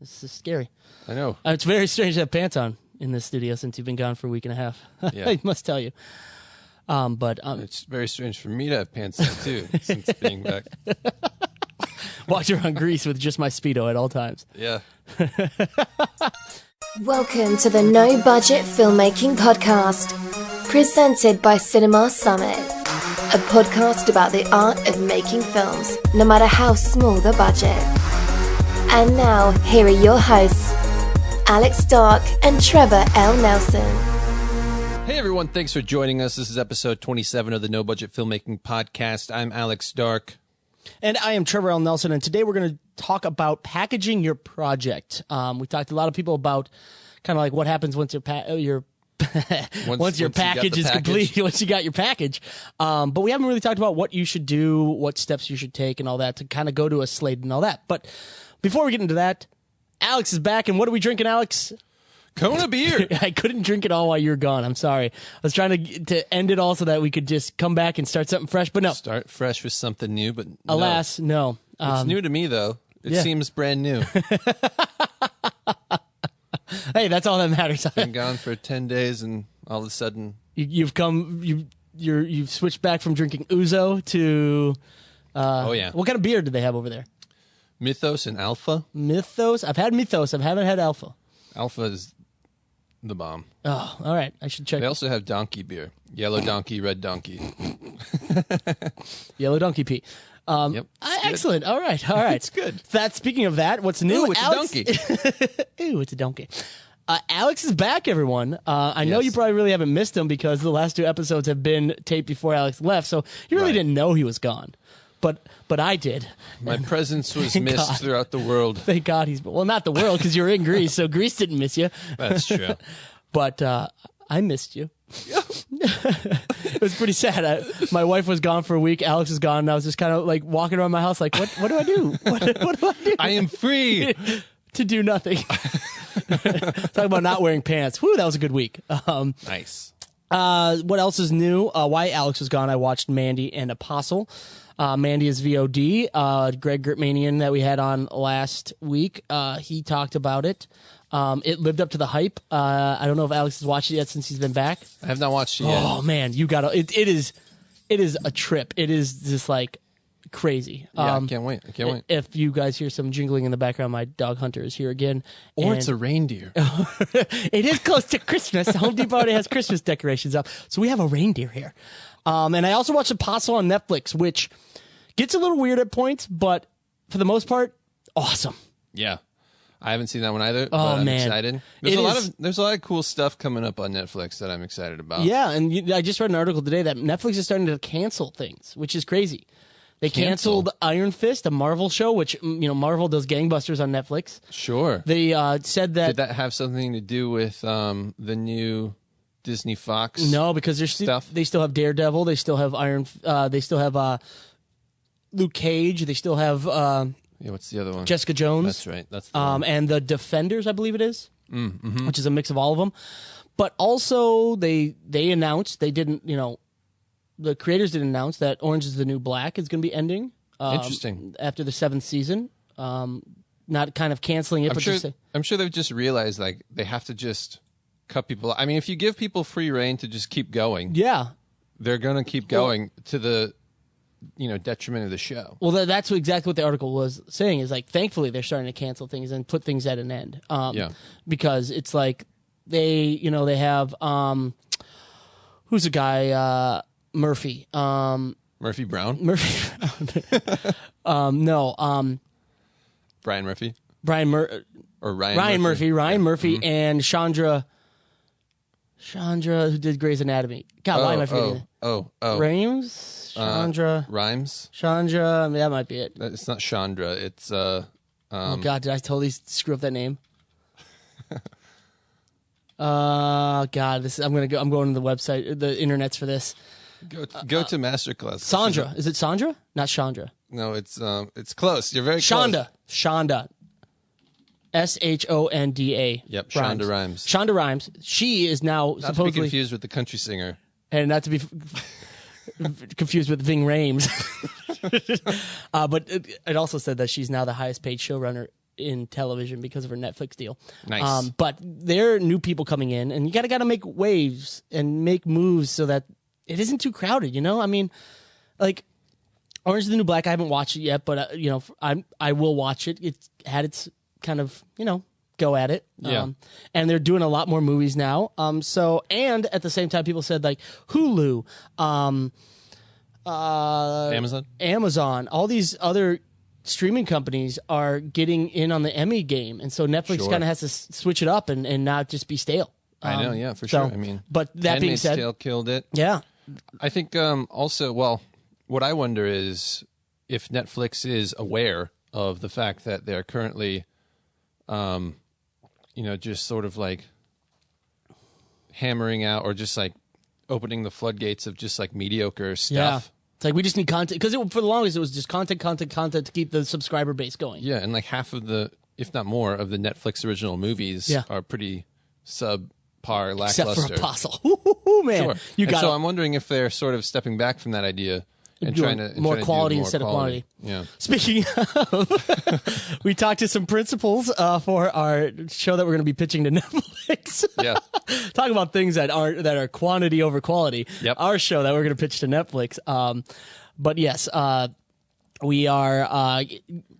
This is scary. I know. It's very strange to have pants on in this studio since you've been gone for a week and a half. Yeah. I must tell you. But it's very strange for me to have pants on, too, since being back. Walked around Greece with just my Speedo at all times. Yeah. Welcome to the No Budget Filmmaking Podcast, presented by Cinema Summit, a podcast about the art of making films, no matter how small the budget. And now, here are your hosts, Alex Darke and Trevor L. Nelson. Hey everyone, thanks for joining us. This is episode 27 of the No Budget Filmmaking Podcast. I'm Alex Darke. And I am Trevor L. Nelson, and today we're going to talk about packaging your project. We talked to a lot of people about kind of like what happens once once your package is complete, once you got your package. But we haven't really talked about what you should do, what steps you should take, and all that to kind of go to a slate and all that. But before we get into that, Alex is back, and what are we drinking, Alex? Kona beer. I couldn't drink it all while you were gone. I'm sorry. I was trying to end it all so that we could just come back and start something fresh, but no. Start fresh with something new, but no. Alas, no. It's new to me, though. It seems brand new. Hey, that's all that matters. Been gone for 10 days, and all of a sudden... You've switched back from drinking Ouzo to... oh, yeah. What kind of beer do they have over there? Mythos and Alpha. Mythos? I've had Mythos. I haven't had Alpha. Alpha is the bomb. Oh, all right. I should check. They also have donkey beer. Yellow donkey, red donkey. Yellow donkey pea. Yep. Excellent. All right. It's good. Speaking of that, what's new? Ooh, it's Alex... a donkey. Ooh, it's a donkey. Alex is back, everyone. I know you probably really haven't missed him because the last two episodes have been taped before Alex left, so you really didn't know he was gone. But I did. My presence was missed throughout the world. Thank God not the world, because you're in Greece, so Greece didn't miss you. That's true. But I missed you. It was pretty sad. My wife was gone for a week. Alex was gone, and I was just kind of like walking around my house like, what do I do? What do I do? I am free. To do nothing. Talking about not wearing pants. Whew, that was a good week. Nice. What else is new? Why Alex was gone, I watched Mandy and Apostle. Mandy is VOD. Greg Gertmanian that we had on last week, he talked about it. It lived up to the hype. I don't know if Alex has watched it yet since he's been back. I have not watched it yet. Oh man, you gotta. It is a trip. It is just like crazy. Yeah, I can't wait. If you guys hear some jingling in the background, my dog Hunter is here again. Or it's a reindeer. It is close to Christmas. Home Depot already has Christmas decorations up, so we have a reindeer here. And I also watched Apostle on Netflix, which gets a little weird at points, but for the most part, awesome. Yeah. I haven't seen that one either, but I'm man. Excited. There's a lot of cool stuff coming up on Netflix that I'm excited about. Yeah, and I just read an article today that Netflix is starting to cancel things, which is crazy. They canceled Iron Fist, a Marvel show, which, Marvel does gangbusters on Netflix. Sure. They said that... Did that have something to do with the new Disney Fox? No, because they still have Daredevil. They still have they still have Luke Cage. They still have... what's the other one? Jessica Jones. That's right. That's the one. And the Defenders, I believe it is, which is a mix of all of them. But also, they announced, they didn't, the creators didn't announce that Orange is the New Black is going to be ending. Interesting. After the 7th season. Not kind of canceling it, I'm sure they've just realized, like, they have to just cut people. I mean, if you give people free reign to just keep going, they're going to keep going to the... detriment of the show. Well, that's exactly what the article was saying, is like, thankfully they're starting to cancel things and put things at an end. Because it's like they have, who's the guy, Murphy. Murphy Brown? No. Brian Murphy? Ryan Murphy. Ryan Murphy and Chandra, who did Grey's Anatomy. God, why am I forgetting? Rhames? Rhymes? Chandra, that might be it. It's not Chandra. It's oh God, did I totally screw up that name? God, I'm going to the website, the internets for this. Go to Masterclass. Sandra, is it Sandra? Not Chandra. No, it's close. You're very close. Shonda. Shonda. Yep, Shonda Rhimes. Shonda Rhimes. She is now not supposedly... to be confused with the country singer. And not to be confused with Ving Rhames. But it also said that she's now the highest paid showrunner in television because of her Netflix deal. Nice. But there are new people coming in, and you got to make waves and make moves so that it isn't too crowded. You know, I mean, like Orange is the New Black. I haven't watched it yet, but I will watch it. It's had its kind of go at it. Yeah. And they're doing a lot more movies now. And at the same time, people said like Hulu, Amazon, all these other streaming companies are getting in on the Emmy game, and so Netflix kind of has to switch it up and not just be stale. I know, yeah, for sure. I mean, but that being said, Tale killed it. Yeah, I think also, well, what I wonder is if Netflix is aware of the fact that they're currently just sort of like hammering out or just like opening the floodgates of just like mediocre stuff. Yeah. It's like we just need content because for the longest it was just content to keep the subscriber base going. Yeah, and like half of the, if not more, of the Netflix original movies are pretty subpar, lackluster. Except for Apostle. Ooh, man. Sure. So I'm wondering if they're sort of stepping back from that idea and trying to more quality instead of quantity. Yeah. Speaking of, we talked to some principals for our show that we're going to be pitching to Netflix. Yeah. Talk about things that are quantity over quality. Yep. Our show that we're going to pitch to Netflix. But yes, we are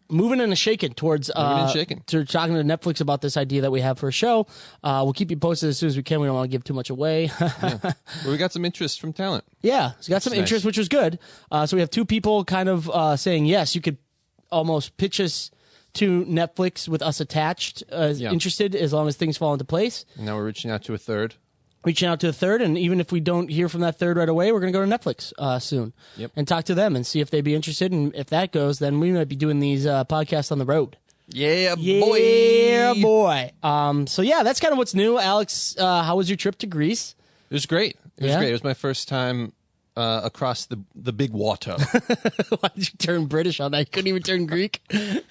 moving and shaking towards to talking to Netflix about this idea that we have for a show. We'll keep you posted as soon as we can. We don't want to give too much away. Well, we got some interest from talent. Yeah, we got some interest, which was good. So we have two people kind of saying, yes, you could almost pitch us to Netflix with us attached, interested, as long as things fall into place. And now we're reaching out to a third. And even if we don't hear from that third right away, we're going to go to Netflix soon and talk to them and see if they'd be interested. And if that goes, then we might be doing these podcasts on the road. Yeah, boy. Yeah, boy. So, yeah, that's kind of what's new. Alex, how was your trip to Greece? It was great. It was great. It was my first time across the big water. Why did you turn British on that? You couldn't even turn Greek?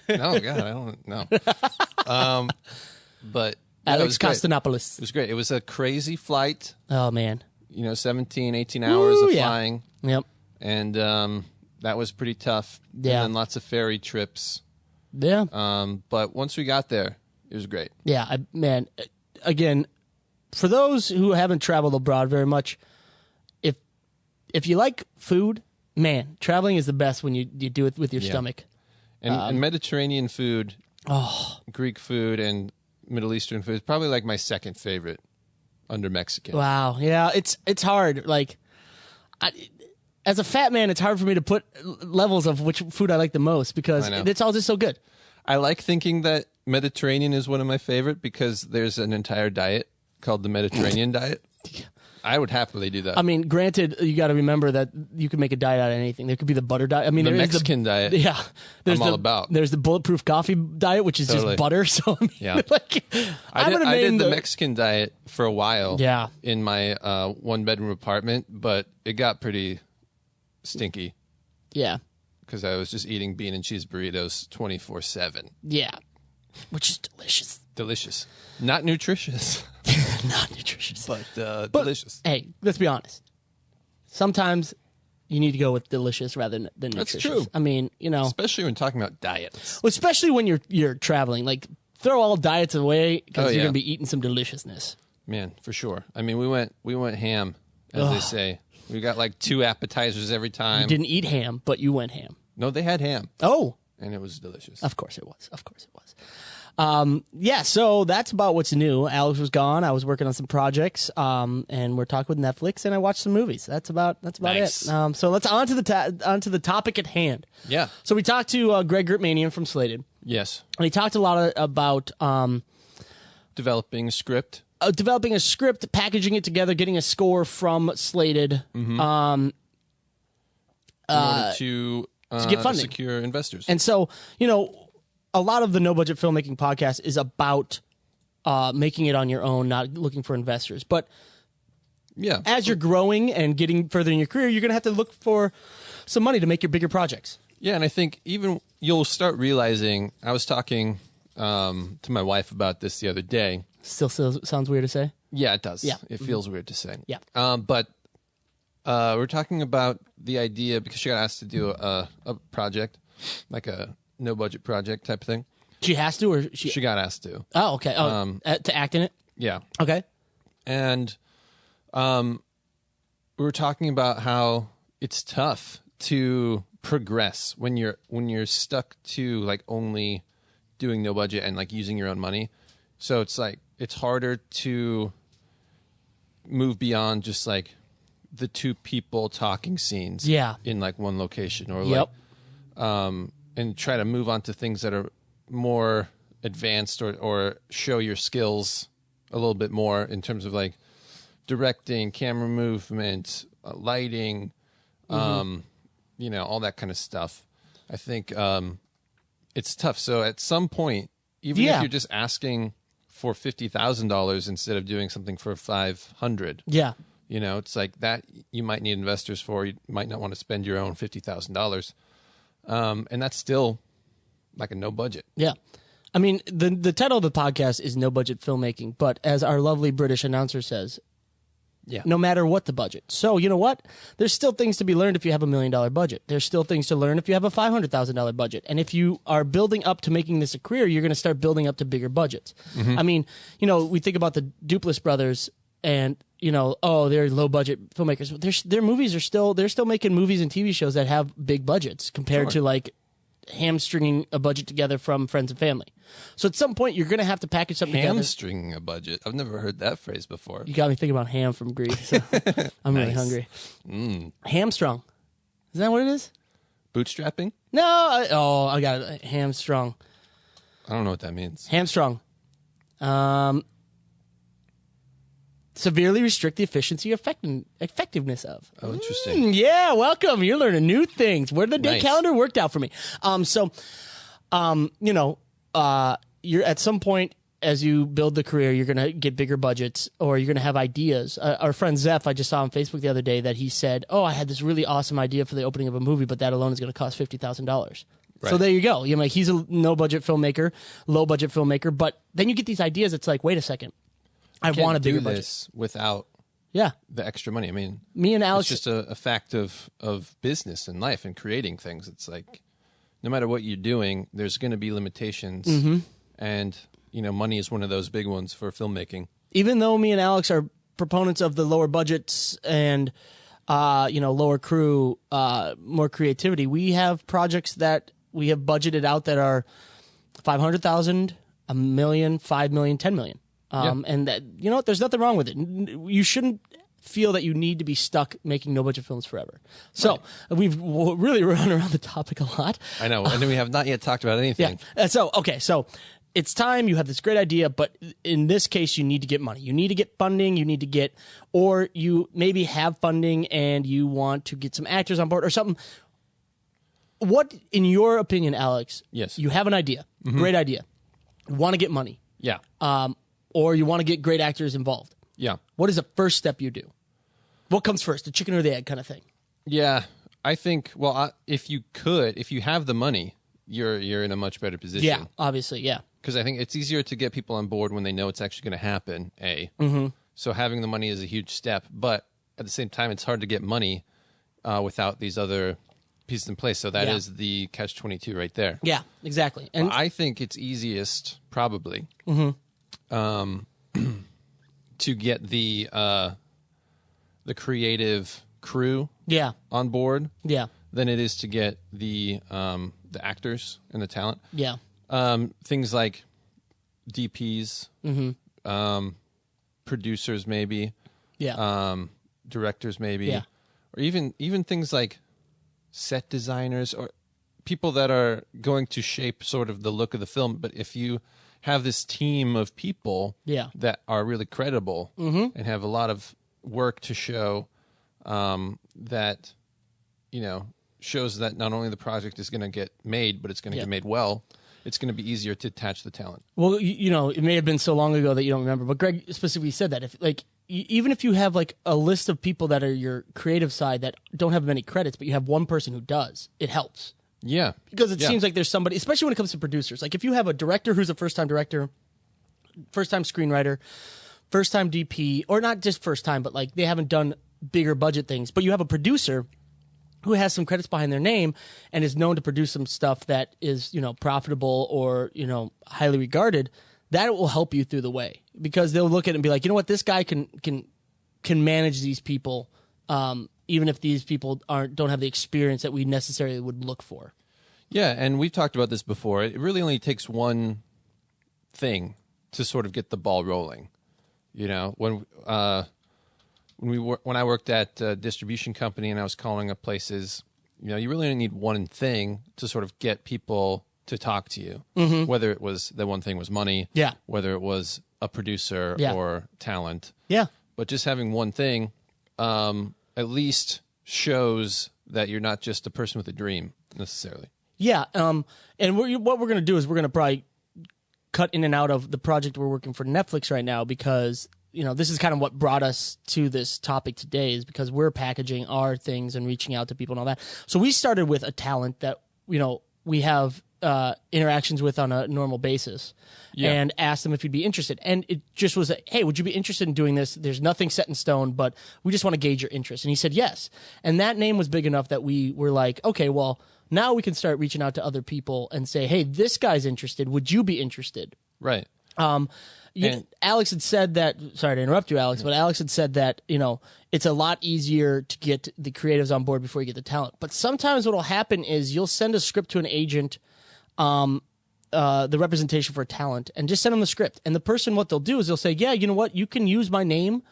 No, God, I don't know. But... Yeah, Alex Costanopoulos. It was great. It was a crazy flight. Oh, man. 17, 18 hours of flying. Yep. And that was pretty tough. Yeah. And then lots of ferry trips. Yeah. But once we got there, it was great. Yeah, man. Again, for those who haven't traveled abroad very much, if you like food, man, traveling is the best when you do it with your stomach. And Mediterranean food, Greek food, and Middle Eastern food is probably like my second favorite under Mexican. Wow. Yeah, it's hard. Like, as a fat man, it's hard for me to put levels of which food I like the most because it's all just so good. I like thinking that Mediterranean is one of my favorite because there's an entire diet called the Mediterranean diet. I would happily do that. I mean, granted, you got to remember that you can make a diet out of anything. There could be the butter diet. I mean, the Mexican diet. Yeah, I'm all about. There's the bulletproof coffee diet, which is just butter. So I mean, I did the Mexican diet for a while. Yeah. In my 1-bedroom apartment, but it got pretty stinky. Yeah. Because I was just eating bean and cheese burritos 24/7. Yeah, which is delicious. Delicious, not nutritious. Not nutritious, but delicious. Hey, let's be honest. Sometimes you need to go with delicious rather than nutritious. That's true. I mean, especially when talking about diets. Well, especially when you're traveling. Like, throw all diets away because you're gonna be eating some deliciousness. Man, for sure. I mean, we went ham, as they say. We got like 2 appetizers every time. You didn't eat ham, but you went ham. No, they had ham. Oh, and it was delicious. Of course it was. So that's about what's new. Alex was gone. I was working on some projects, and we're talking with Netflix, and I watched some movies. That's about nice. it. So let's on to the topic at hand. Yeah. So we talked to Greg Gertmanian from Slated. Yes. And he talked a lot about developing a script, packaging it together, getting a score from Slated, in order to get funding, secure investors. And so, a lot of the No Budget Filmmaking podcast is about making it on your own, not looking for investors. But as you're growing and getting further in your career, you're going to have to look for some money to make your bigger projects. Yeah, and I think even you'll start realizing, I was talking to my wife about this the other day. Still sounds weird to say? Yeah, it does. Yeah. It feels weird to say. Yeah. But we're talking about the idea, because she got asked to do a project, like a no-budget project type thing. She has to, or she got asked to. Oh, okay. Oh, to act in it. Yeah. Okay. And we were talking about how it's tough to progress when you're stuck to like only doing no budget and like using your own money. So it's like it's harder to move beyond just like the two people talking scenes in like one location or like and try to move on to things that are more advanced or show your skills a little bit more in terms of like directing, camera movement, lighting, you know, all that kind of stuff. I think it's tough. So at some point, even if you're just asking for $50,000 instead of doing something for $500, you know, it's like that you might need investors for. You might not want to spend your own $50,000, and that's still like a no budget. Yeah. I mean, the title of the podcast is No Budget Filmmaking, but as our lovely British announcer says, no matter what the budget. So, you know what? There's still things to be learned if you have $1 million budget. There's still things to learn if you have a $500,000 budget. And if you are building up to making this a career, you're going to start building up to bigger budgets. I mean, you know, we think about the Duplass brothers and, you know, oh, they're low budget filmmakers. Their movies they're still making movies and TV shows that have big budgets compared to like hamstringing a budget together from friends and family. So at some point, you're going to have to package something together. Hamstringing a budget. I've never heard that phrase before. You got me thinking about ham from Greece. So I'm really hungry. Hamstrung. Is that what it is? Bootstrapping? No. I got it. Hamstrung. I don't know what that means. Hamstrung. Severely restrict the efficiency or effectiveness of. Oh, interesting. Yeah, welcome. You're learning new things. Where the day calendar worked out for me. You know, you're at some point as you build the career, you're going to get bigger budgets or you're going to have ideas. Our friend Zeph, I just saw on Facebook the other day that he said, oh, I had this really awesome idea for the opening of a movie, but that alone is going to cost $50,000. Right. So there you go. You're like, he's a no budget filmmaker, low budget filmmaker, but then you get these ideas. It's like, wait a second. I want a bigger budget. This without the extra money. I mean, me and Alex, it's just a fact of business and life and creating things. It's like no matter what you're doing, there's going to be limitations, and you know, money is one of those big ones for filmmaking. Even though me and Alex are proponents of the lower budgets and you know, lower crew, more creativity, we have projects that we have budgeted out that are $500,000, $1 million, $5 million, $10 million. And that, you know what, there's nothing wrong with it. You shouldn't feel that you need to be stuck making no budget films forever. So we've really run around the topic a lot. I know. And then we have not yet talked about anything. So it's time. You have this great idea, but in this case, you need to get money. You need to get funding. You need to get, or you maybe have funding and you want to get some actors on board or something. What, in your opinion, Alex, you have an idea, great idea, you want to get money. Yeah. Or you want to get great actors involved. Yeah. What is the first step you do? What comes first, the chicken or the egg kind of thing? Yeah, I think, well, if you have the money, you're in a much better position. Yeah, obviously, yeah. Because I think it's easier to get people on board when they know it's actually going to happen, So having the money is a huge step. But at the same time, it's hard to get money without these other pieces in place. So that is the catch-22 right there. Yeah, exactly. And I think it's easiest, probably, to get the creative crew on board than it is to get the actors and the talent. Yeah. Things like DPs, producers maybe, directors maybe, or even things like set designers or people that are going to shape sort of the look of the film. But if you have this team of people that are really credible and have a lot of work to show, that, you know, shows that not only the project is going to get made, but it's going to get made well, it's going to be easier to attach the talent. Well, you know, it may have been so long ago that you don't remember, but Greg specifically said that if like, even if you have like a list of people that are your creative side that don't have many credits, but you have one person who does, it helps. Yeah. Because it seems like there's somebody, especially when it comes to producers. Like if you have a director who's a first-time director, first-time screenwriter, first-time DP, or not just first time, but like they haven't done bigger budget things, but you have a producer who has some credits behind their name and is known to produce some stuff that is, profitable or, highly regarded, that will help you through the way, because they'll look at it and be like, you know what, this guy can manage these people, even if these people don't have the experience that we necessarily would look for. Yeah, and we've talked about this before. It really only takes one thing to sort of get the ball rolling. When I worked at a distribution company and I was calling up places, you really only need one thing to sort of get people to talk to you. Mm-hmm. Whether it was the one thing was money, whether it was a producer or talent. Yeah. But just having one thing at least shows that you're not just a person with a dream necessarily. Yeah. And what we're going to do is we're going to probably cut in and out of the project we're working for Netflix right now, because this is kind of what brought us to this topic today, is because we're packaging our things and reaching out to people and all that. So we started with a talent that, we have interactions with on a normal basis, and asked them if you'd be interested. And it just was, hey, would you be interested in doing this? There's nothing set in stone, but we just want to gauge your interest. And he said yes. And that name was big enough that we were like, okay, well, now we can start reaching out to other people and say, hey, this guy's interested. Would you be interested? Right. Alex had said that, sorry to interrupt you, Alex, but Alex had said that, it's a lot easier to get the creatives on board before you get the talent. But sometimes what will happen is you'll send a script to an agent, the representation for a talent, and just send them the script. And the person, what they'll do is they'll say, yeah, you know what, you can use my name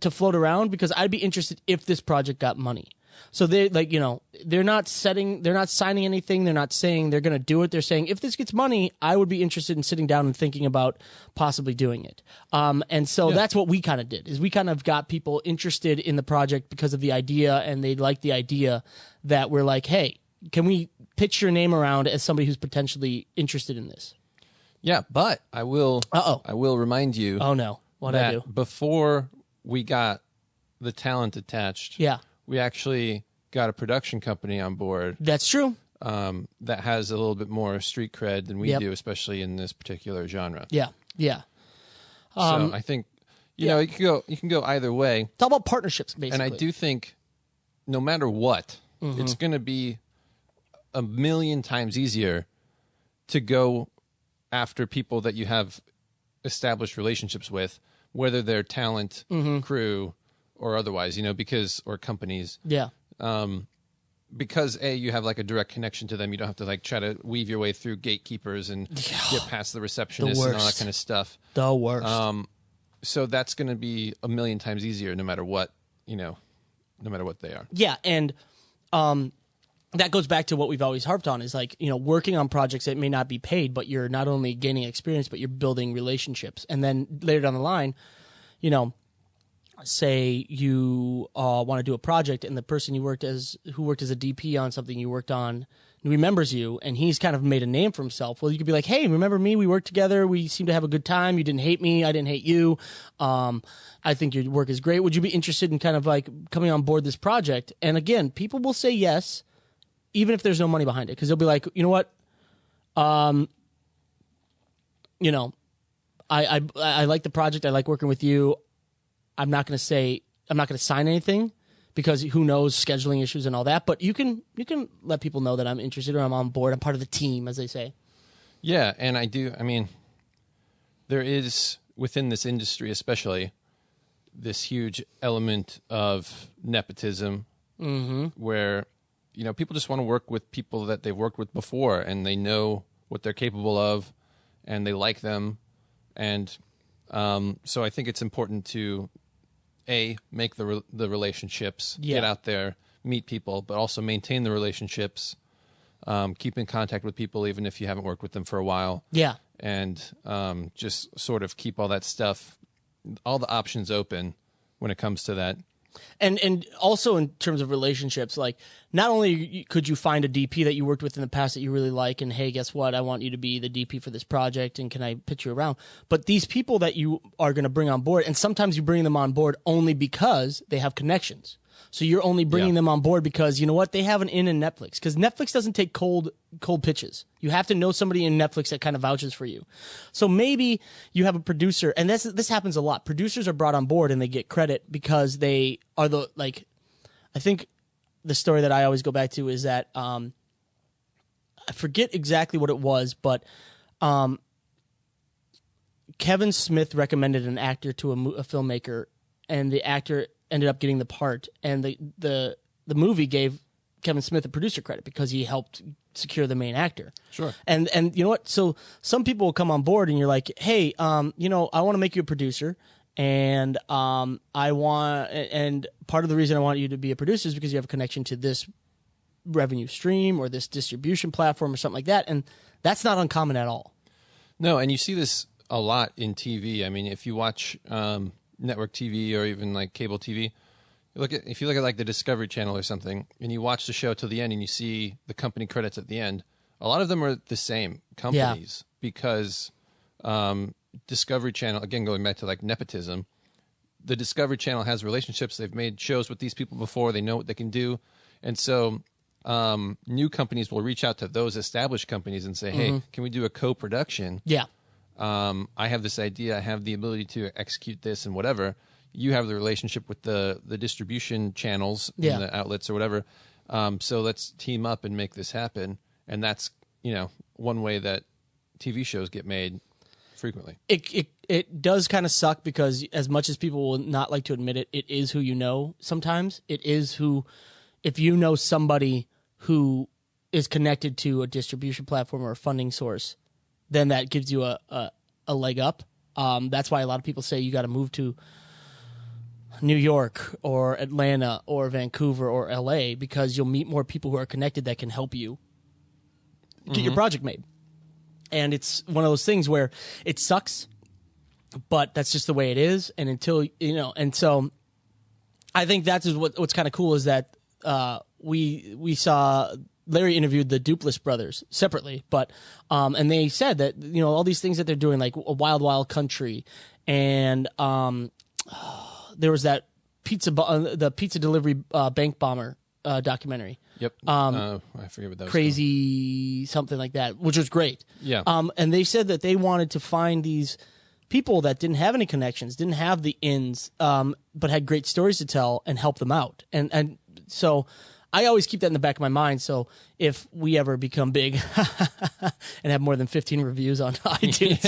to float around because I'd be interested if this project got money. So they're not signing anything. They're not saying they're going to do it. They're saying, if this gets money, I would be interested in sitting down and thinking about possibly doing it. And so that's what we kind of did, is we kind of got people interested in the project because of the idea, and they liked the idea that we're like, hey, can we pitch your name around as somebody who's potentially interested in this? Yeah, but I will remind you. Oh no, what'd I do? Before we got the talent attached, we actually got a production company on board. That's true. That has a little bit more street cred than we do, especially in this particular genre. Yeah, yeah. So I think you can go either way. It's all about partnerships, basically. And I do think no matter what, it's going to be a million times easier to go after people that you have established relationships with, whether they're talent, crew, or otherwise, or companies. Yeah. Because you have like a direct connection to them. You don't have to like try to weave your way through gatekeepers and get past the receptionist and all that kind of stuff. The worst. So that's going to be a million times easier, no matter what, no matter what they are. Yeah. And, that goes back to what we've always harped on, is like, working on projects that may not be paid, but you're not only gaining experience, but you're building relationships. And then later down the line, say you want to do a project, and the person who worked as a DP on something you worked on remembers you, and he's kind of made a name for himself. Well, you could be like, hey, remember me? We worked together. We seemed to have a good time. You didn't hate me. I didn't hate you. I think your work is great. Would you be interested in kind of like coming on board this project? And again, people will say yes, even if there's no money behind it, because they'll be like, you know what? I like the project. I like working with you. I'm not going to sign anything, because who knows, scheduling issues and all that. But you can let people know that I'm interested, or I'm on board. I'm part of the team, as they say. Yeah, and I do. I mean, there is, within this industry especially, this huge element of nepotism, where people just want to work with people that they've worked with before, and they know what they're capable of, and they like them, and so I think it's important to make the relationships, get out there, meet people, but also maintain the relationships, keep in contact with people even if you haven't worked with them for a while. Yeah, and just sort of keep all that stuff, all the options open when it comes to that. And also in terms of relationships, like, not only could you find a DP that you worked with in the past that you really like, and hey, guess what? I want you to be the DP for this project, and can I pitch you around? But these people that you are going to bring on board, and sometimes you bring them on board only because they have connections. So you're only bringing them on board because, you know what, they have an in Netflix. Because Netflix doesn't take cold pitches. You have to know somebody in Netflix that kind of vouches for you. So maybe you have a producer, and this happens a lot. Producers are brought on board and they get credit because they are I think the story that I always go back to is that I forget exactly what it was, but Kevin Smith recommended an actor to a filmmaker, and the actor ended up getting the part, and the movie gave Kevin Smith a producer credit because he helped secure the main actor. Sure. And you know what? So some people will come on board and you're like, hey, I want to make you a producer, and and part of the reason I want you to be a producer is because you have a connection to this revenue stream or this distribution platform or something like that. And that's not uncommon at all. No, and you see this a lot in TV. I mean, if you watch network TV or even like cable TV, if you look at like the Discovery Channel or something, and you watch the show till the end, and you see the company credits at the end, a lot of them are the same companies because Discovery Channel, again going back to like nepotism, the Discovery Channel has relationships. They've made shows with these people before. They know what they can do, and so new companies will reach out to those established companies and say, "Hey, can we do a co-production?" Yeah. I have this idea. I have the ability to execute this and whatever. You have the relationship with the distribution channels and the outlets or whatever. So let's team up and make this happen. And that's, one way that TV shows get made frequently. It does kind of suck because as much as people will not like to admit it, it is who you know sometimes. It is if you know somebody who is connected to a distribution platform or a funding source, then that gives you a leg up. That's why a lot of people say you got to move to New York or Atlanta or Vancouver or LA because you'll meet more people who are connected that can help you get your project made. And it's one of those things where it sucks, but that's just the way it is. And until, and so I think that's what's kind of cool is that we saw Larry interviewed the Duplass brothers separately, but and they said that all these things that they're doing, like a Wild Wild Country, and there was that the pizza delivery bank bomber documentary. Yep. I forget what that was. Crazy something like that, which was great. Yeah. And they said that they wanted to find these people that didn't have any connections, didn't have the ins, but had great stories to tell and help them out. And so I always keep that in the back of my mind. So if we ever become big and have more than 15 reviews on iTunes,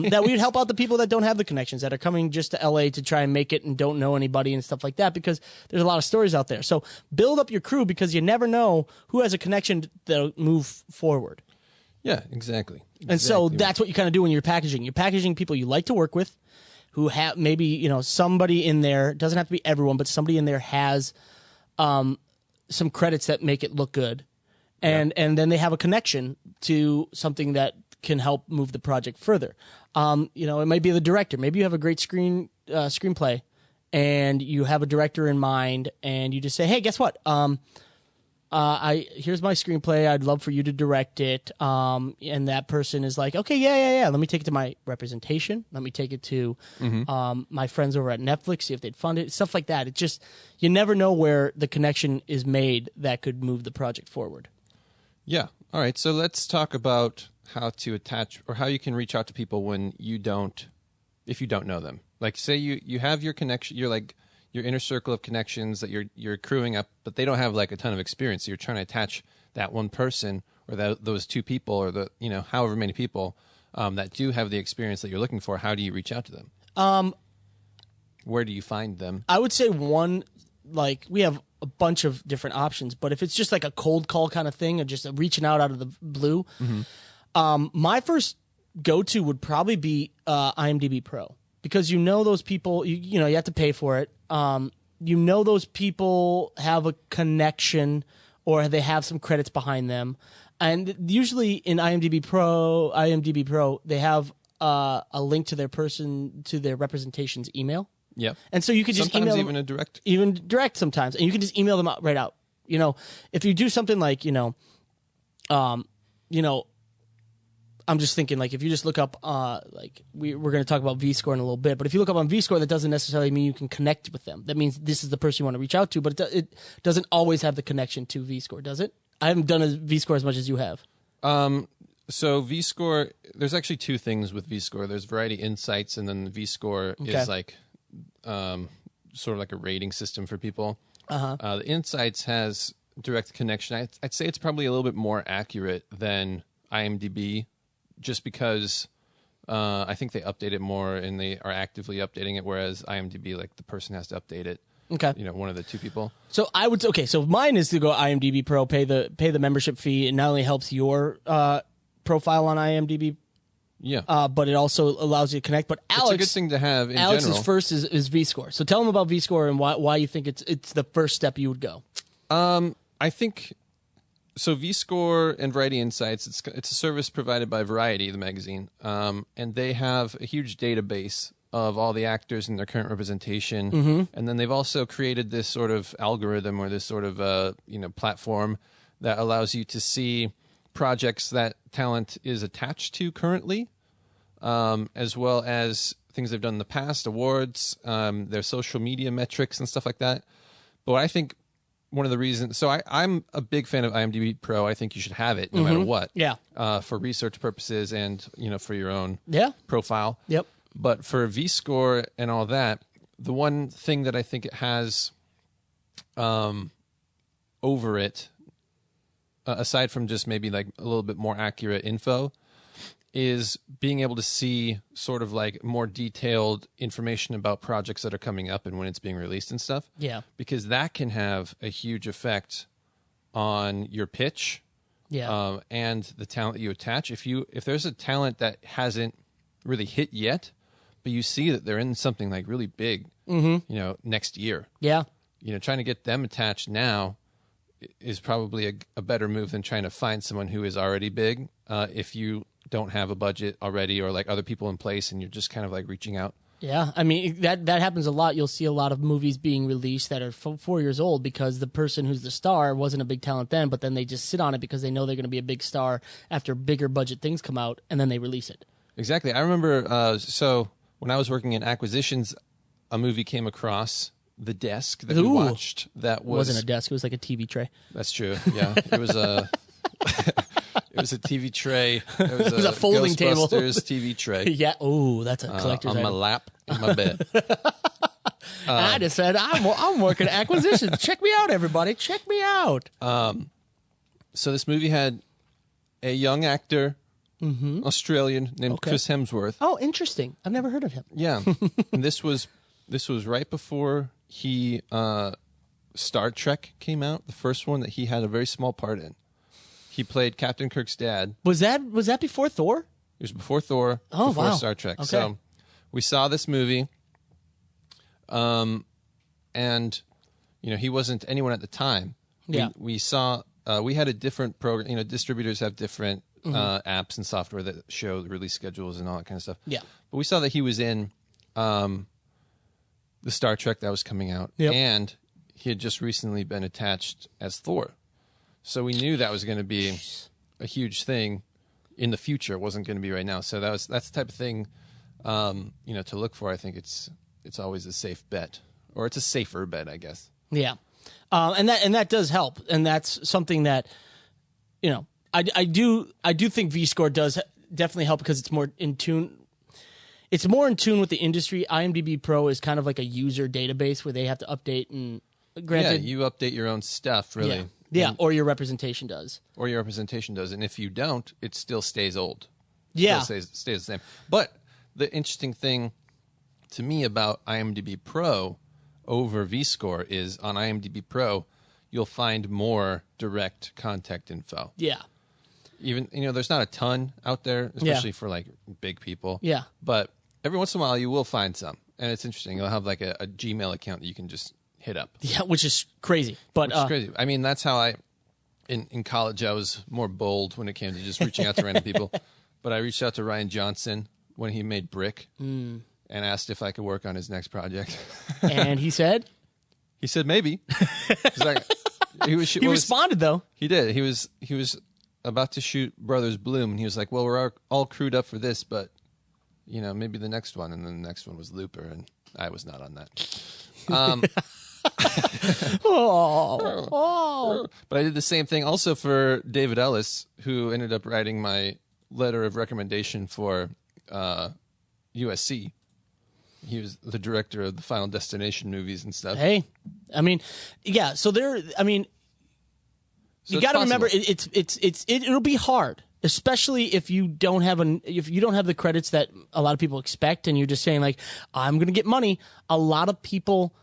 that we would help out the people that don't have the connections, that are coming just to LA to try and make it and don't know anybody and stuff like that, because there's a lot of stories out there. So build up your crew because you never know who has a connection that'll move forward. Yeah, exactly. And so that's what you kind of do when you're packaging. You're packaging people you like to work with who have maybe, somebody in there, doesn't have to be everyone, but somebody in there has some credits that make it look good, and then they have a connection to something that can help move the project further. It might be the director. Maybe you have a great screenplay, and you have a director in mind, and you just say, "Hey, guess what? Here's my screenplay. I'd love for you to direct it." And that person is like, "Okay, yeah. Let me take it to my representation. Let me take it to my friends over at Netflix, see if they'd fund it." Stuff like that. It just, you never know where the connection is made that could move the project forward. Yeah. All right. So let's talk about how to attach or how you can reach out to people when if you don't know them. Like, say you have your connection, you're like your inner circle of connections that you're crewing up, but they don't have like a ton of experience. So you're trying to attach that one person or those two people or however many people that do have the experience that you're looking for. How do you reach out to them? Where do you find them? I would say we have a bunch of different options, but if it's just like a cold call kind of thing or just reaching out of the blue, my first go-to would probably be IMDb Pro, because those people, you have to pay for it. Those people have a connection or they have some credits behind them. And usually in IMDb Pro, they have a link to their representation's email. Yeah. And so you could just sometimes email them. Even direct sometimes. And you can just email them right out. If you do something like, I'm just thinking, like, if you just look up, we're going to talk about VScore in a little bit, but if you look up on VScore, that doesn't necessarily mean you can connect with them. That means this is the person you want to reach out to, but it doesn't always have the connection to VScore, does it? I haven't done a VScore as much as you have. So VScore, there's actually two things with VScore. There's Variety Insights, and then the VScore is like sort of like a rating system for people. The Insights has direct connection. I'd say it's probably a little bit more accurate than IMDb, just because I think they update it more and they are actively updating it, whereas IMDb, like the person has to update it. Okay. One of the two people. So I would so mine is to go IMDb Pro, pay the membership fee. It not only helps your profile on IMDb, but it also allows you to connect. But Alex, it's a good thing to have in Alex's general. first is VScore. So tell him about VScore and why you think it's the first step you would go. I think so. VScore and Variety Insights. It's a service provided by Variety, the magazine, and they have a huge database of all the actors and their current representation. And then they've also created this sort of algorithm or this sort of platform that allows you to see projects that talent is attached to currently, as well as things they've done in the past, awards, their social media metrics and stuff like that. But I think one of the reasons, so I'm a big fan of IMDb Pro. I think you should have it no matter what. Yeah. For research purposes and for your own profile. Yep. But for VScore and all that, the one thing that I think it has over it, aside from just maybe like a little bit more accurate info, is being able to see sort of like more detailed information about projects that are coming up and when it's being released and stuff. Yeah. Because that can have a huge effect on your pitch. Yeah. And the talent that you attach. If there's a talent that hasn't really hit yet, but you see that they're in something like really big, next year. Yeah. Trying to get them attached now is probably a better move than trying to find someone who is already big. If you don't have a budget already or like other people in place and you're just kind of like reaching out. Yeah. I mean, that happens a lot. You'll see a lot of movies being released that are 4 years old because the person who's the star wasn't a big talent then, but then they just sit on it because they know they're going to be a big star after bigger budget things come out, and then they release it. Exactly. I remember, so when I was working in acquisitions, a movie came across the desk that we watched. That wasn't a desk; it was like a TV tray. That's true. Yeah, it was a it was a TV tray. It was a folding table. Ghostbusters TV tray. Yeah. Oh, that's a collector's on my item. lap in my bed. And I just said, I'm working acquisitions. Check me out, everybody. Check me out. So this movie had a young actor. Australian named Chris Hemsworth. Oh, interesting. I've never heard of him. Yeah. And this was right before Star Trek came out, the first one that he had a very small part in. He played Captain Kirk's dad. Was that before Thor? It was before Thor, before Star Trek. Okay. So we saw this movie, and he wasn't anyone at the time. Yeah. We saw we had a different program. Distributors have different apps and software that show the release schedules and all that kind of stuff. Yeah. But we saw that he was in the Star Trek that was coming out, and he had just recently been attached as Thor. So we knew that was going to be a huge thing in the future. It wasn't going to be right now. So that's the type of thing, to look for. I think it's always a safe bet, or it's a safer bet, I guess. Yeah. And that does help. And that's something that, I do think VScore does definitely help because it's more in tune. It's more in tune with the industry. IMDb Pro is kind of like a user database where they have to update and granted. Yeah, you update your own stuff, really. Yeah, or your representation does. And if you don't, it still stays old. Yeah. Still stays the same. But the interesting thing to me about IMDb Pro over VScore is on IMDb Pro, you'll find more direct contact info. Yeah. Even, there's not a ton out there, especially for like big people. Yeah. But every once in a while you will find some. And it's interesting. You'll have like a Gmail account that you can just hit up. Yeah, which is crazy. But which is crazy. I mean, that's how in college I was more bold when it came to just reaching out to random people. But I reached out to Ryan Johnson when he made Brick and asked if I could work on his next project. And he said? He said maybe. He responded though. He did. He was about to shoot Brothers Bloom, and he was like, "Well, we're all crewed up for this, but maybe the next one." And then the next one was Looper, and I was not on that. But I did the same thing also for David Ellis, who ended up writing my letter of recommendation for USC. He was the director of the Final Destination movies and stuff. Hey, I mean, yeah. So you got to remember it'll be hard, especially if you don't have the credits that a lot of people expect, and you're just saying like, I'm going to get money. A lot of people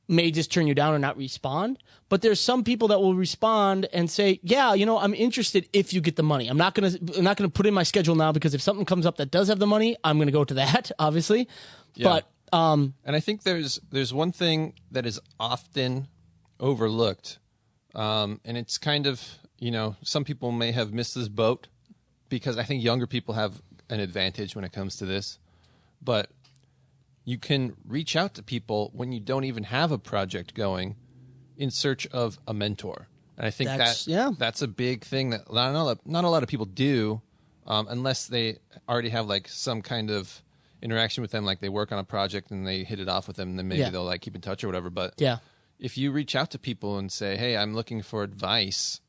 may just turn you down or not respond, but there's some people that will respond and say, yeah, I'm interested if you get the money. I'm not going to put in my schedule now, because if something comes up that does have the money, I'm going to go to that, obviously. Yeah. But and I think there's one thing that is often overlooked. And it's kind of, some people may have missed this boat, because I think younger people have an advantage when it comes to this. But you can reach out to people when you don't even have a project going in search of a mentor. And I think that's a big thing that not a lot of people do, unless they already have like some kind of interaction with them, like they work on a project and they hit it off with them, and then maybe they'll like keep in touch or whatever. But if you reach out to people and say, hey, I'm looking for advice,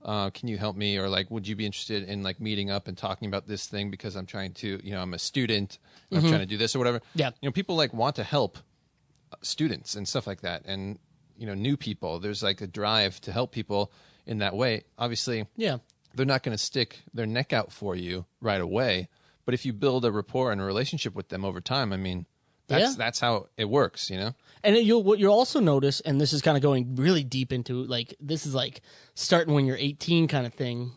can you help me? Or like, would you be interested in like meeting up and talking about this thing, because I'm trying to, I'm a student, I'm trying to do this or whatever. Yeah. People like want to help students and stuff like that. And, new people, there's like a drive to help people in that way. Obviously, they're not going to stick their neck out for you right away. But if you build a rapport and a relationship with them over time, I mean, that's how it works, And what you'll also notice, and this is kind of going really deep into like, this is like starting when you're 18 kind of thing.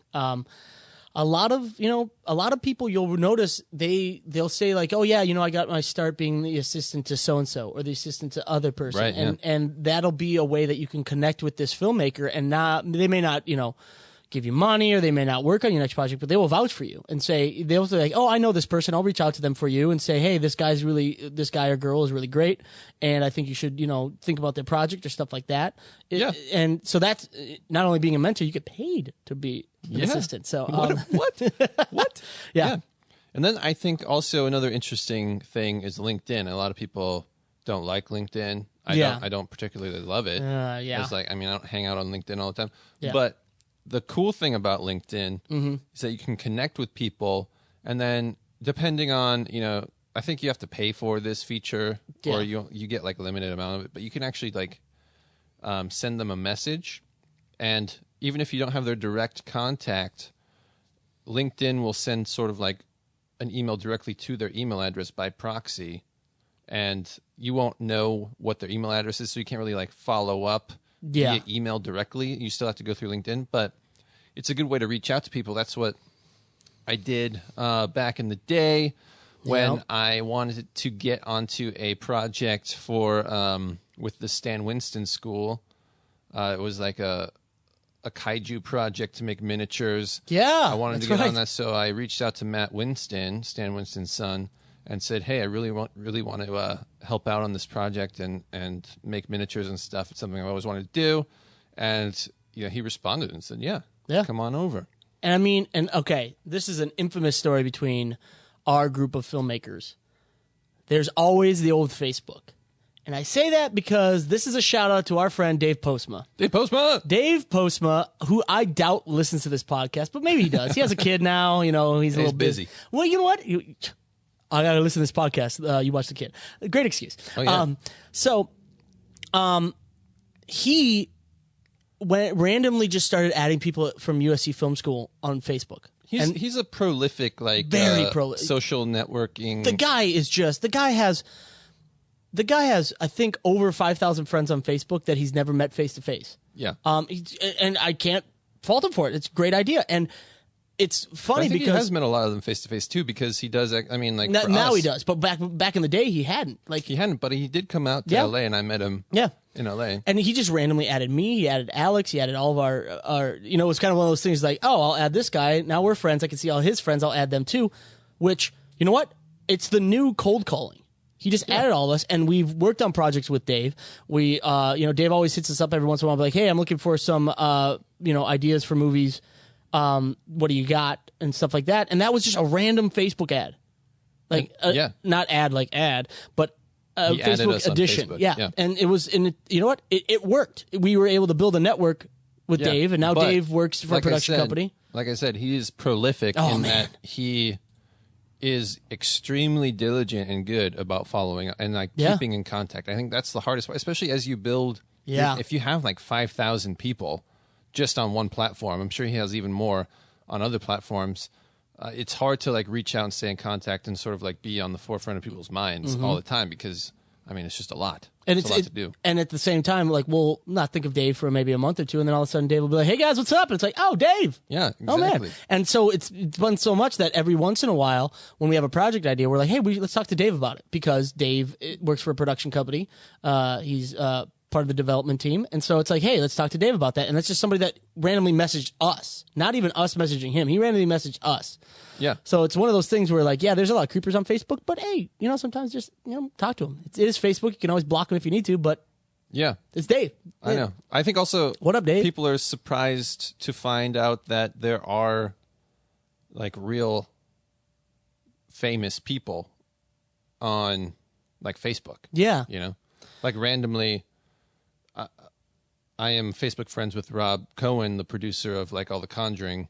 A lot of people, you'll notice they'll say like, oh yeah, I got my start being the assistant to so and so, or the assistant to other person, right, and that'll be a way that you can connect with this filmmaker, and they may not give you money, or they may not work on your next project, but they will vouch for you and they'll say like, oh, I know this person, I'll reach out to them for you and say, hey, this guy or girl is really great, and I think you should, think about their project or stuff like that. And so that's not only being a mentor, you get paid to be an assistant. So what? Yeah. And then I think also another interesting thing is LinkedIn. A lot of people don't like LinkedIn. I don't particularly love it. It's like, I don't hang out on LinkedIn all the time. Yeah. But the cool thing about LinkedIn is that you can connect with people, and then depending on, I think you have to pay for this feature, or you get like a limited amount of it, but you can actually like send them a message, and even if you don't have their direct contact, LinkedIn will send sort of like an email directly to their email address by proxy, and you won't know what their email address is, so you can't really like follow up via email directly. You still have to go through LinkedIn, but it's a good way to reach out to people. That's what I did back in the day when I wanted to get onto a project for with the Stan Winston School. It was like a kaiju project to make miniatures. Yeah, I wanted to get on that, so I reached out to Matt Winston, Stan Winston's son, and said, hey, I really want to help out on this project and make miniatures and stuff. It's something I've always wanted to do. And he responded and said, yeah, come on over. And okay, this is an infamous story between our group of filmmakers. There's always the old Facebook. And I say that because this is a shout out to our friend Dave Postma. Dave Postma, who I doubt listens to this podcast, but maybe he does. He has a kid now, he's a little busy. Well, you know what? I got to listen to this podcast. You watch the kid. Great excuse. Oh, yeah. He randomly just started adding people from USC Film School on Facebook. He's a prolific, very prolific social networking. The guy has, I think, over 5,000 friends on Facebook that he's never met face to face. Yeah. And I can't fault him for it. It's a great idea. And it's funny because he has met a lot of them face to face too, because he does. Now he does, but back in the day he hadn't. But he did come out to LA, and I met him. Yeah. In LA, and he just randomly added me. He added Alex. He added all of our. It's kind of one of those things like, oh, I'll add this guy. Now we're friends. I can see all his friends. I'll add them too. Which, you know what? It's the new cold calling. He just added all of us, and we've worked on projects with Dave. We, Dave always hits us up every once in a while, like, hey, I'm looking for some, ideas for movies. What do you got? And stuff like that. And that was just a random Facebook ad. Not ad like ad, but Facebook edition. Facebook. Yeah. And it was, you know what? It worked. We were able to build a network with Dave, and now Dave works for a production company. Like I said, he is prolific that he is extremely diligent and good about following and like keeping in contact. I think that's the hardest part, especially as you build. Yeah. If you have like 5,000 people just on one platform, I'm sure he has even more on other platforms. It's hard to like reach out and stay in contact and sort of like be on the forefront of people's minds all the time because, I mean, it's just a lot. And it's a lot to do. And at the same time, like, we'll not think of Dave for maybe a month or two, and then all of a sudden Dave will be like, hey, guys, what's up? And it's like, oh, Dave. Yeah, exactly. Oh, man. And so it's fun so much that every once in a while, when we have a project idea, we're like, hey, let's talk to Dave about it. Because Dave works for a production company. He's part of the development team. And so it's like, hey, let's talk to Dave about that. And that's just somebody that randomly messaged us. Not even us messaging him. He randomly messaged us. Yeah. So it's one of those things where, like, yeah, there's a lot of creepers on Facebook, but hey, sometimes just, talk to them. It is Facebook. You can always block them if you need to, but yeah, it's Dave. I know. I think also, what up, Dave? People are surprised to find out that there are like real famous people on like Facebook. Yeah. Like randomly, I am Facebook friends with Rob Cohen, the producer of like all the Conjuring.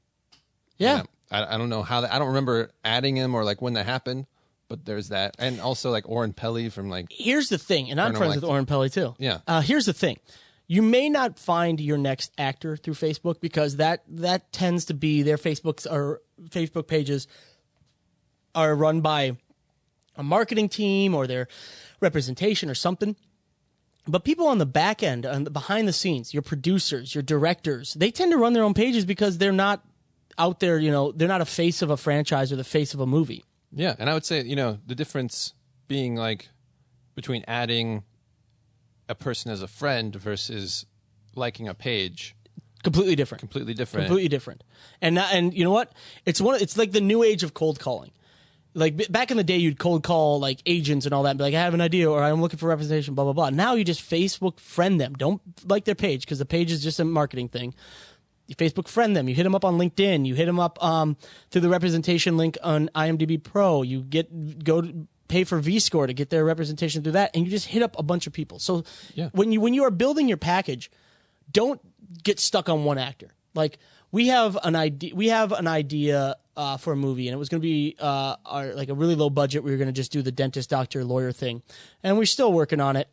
Yeah. I don't know how I don't remember adding him or like when that happened, but there's that. And also like Oren Pelly from like. Here's the thing, and I'm friends with Oren Pelly too. Yeah. Here's the thing. You may not find your next actor through Facebook because that tends to be their Facebook pages are run by a marketing team or their representation or something. But people on the back end, behind the scenes, your producers, your directors, they tend to run their own pages because they're not out there, they're not a face of a franchise or the face of a movie. Yeah, and I would say, the difference being like between adding a person as a friend versus liking a page. Completely different. And you know what? It's like the new age of cold calling. Like back in the day, you'd cold call like agents and all that and be like, I have an idea or I'm looking for representation, blah, blah, blah. Now you just Facebook friend them. Don't like their page because the page is just a marketing thing. You Facebook friend them. You hit them up on LinkedIn. You hit them up through the representation link on IMDb Pro. You pay for VScore to get their representation through that, and you just hit up a bunch of people. So when you are building your package, don't get stuck on one actor. Like we have an idea for a movie, and it was going to be like a really low budget. We were going to just do the dentist, doctor, lawyer thing, and we're still working on it.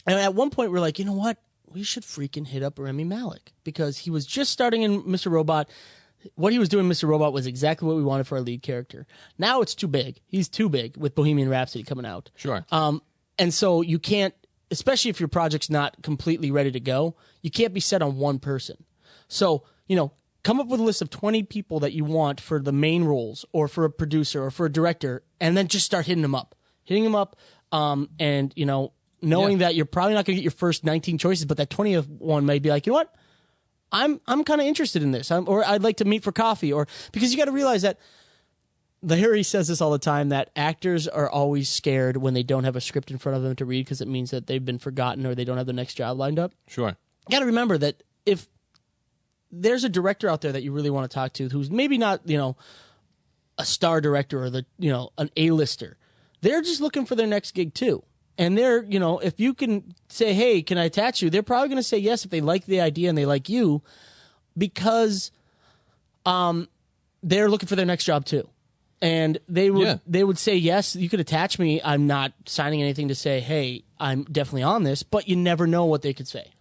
And at one point, we're like, you know what? We should freaking hit up Rami Malek because he was just starting in Mr. Robot. What he was doing in Mr. Robot was exactly what we wanted for our lead character. Now it's too big. He's too big with Bohemian Rhapsody coming out. Sure. And so you can't, especially if your project's not completely ready to go, you can't be set on one person. So, come up with a list of 20 people that you want for the main roles or for a producer or for a director, and then just start hitting them up. And, knowing that you're probably not going to get your first 19 choices, but that 20th one may be like, you know what? I'm kind of interested in this, or I'd like to meet for coffee, or because you got to realize that Harry says this all the time that actors are always scared when they don't have a script in front of them to read because it means that they've been forgotten or they don't have the next job lined up. Sure. You got to remember that if there's a director out there that you really want to talk to who's maybe not, a star director or an A-lister, they're just looking for their next gig too. And they're, if you can say, hey, can I attach you? They're probably going to say yes if they like the idea and they like you because they're looking for their next job too. And they would say, yes, you could attach me. I'm not signing anything to say, hey, I'm definitely on this, but you never know what they could say.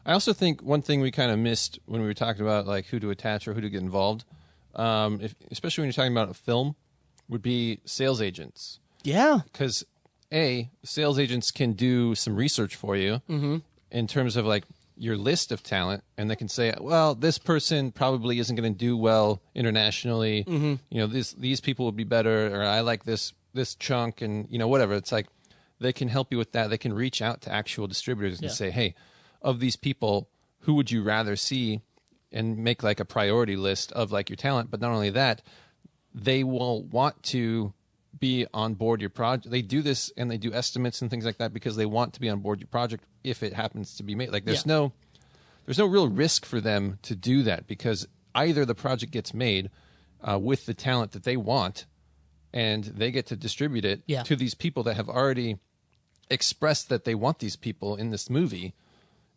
I also think one thing we kind of missed when we were talking about like who to attach or who to get involved, especially when you're talking about a film, would be sales agents. Yeah. Because sales agents can do some research for you in terms of like your list of talent, and they can say, well, this person probably isn't going to do well internationally. These people would be better, or I like this chunk, and whatever. It's like they can help you with that. They can reach out to actual distributors and say, hey, of these people, who would you rather see, and make like a priority list of like your talent. But not only that, they will want to be on board your project. They do this and they do estimates and things like that because they want to be on board your project if it happens to be made. Like there's no real risk for them to do that because either the project gets made with the talent that they want and they get to distribute it to these people that have already expressed that they want these people in this movie.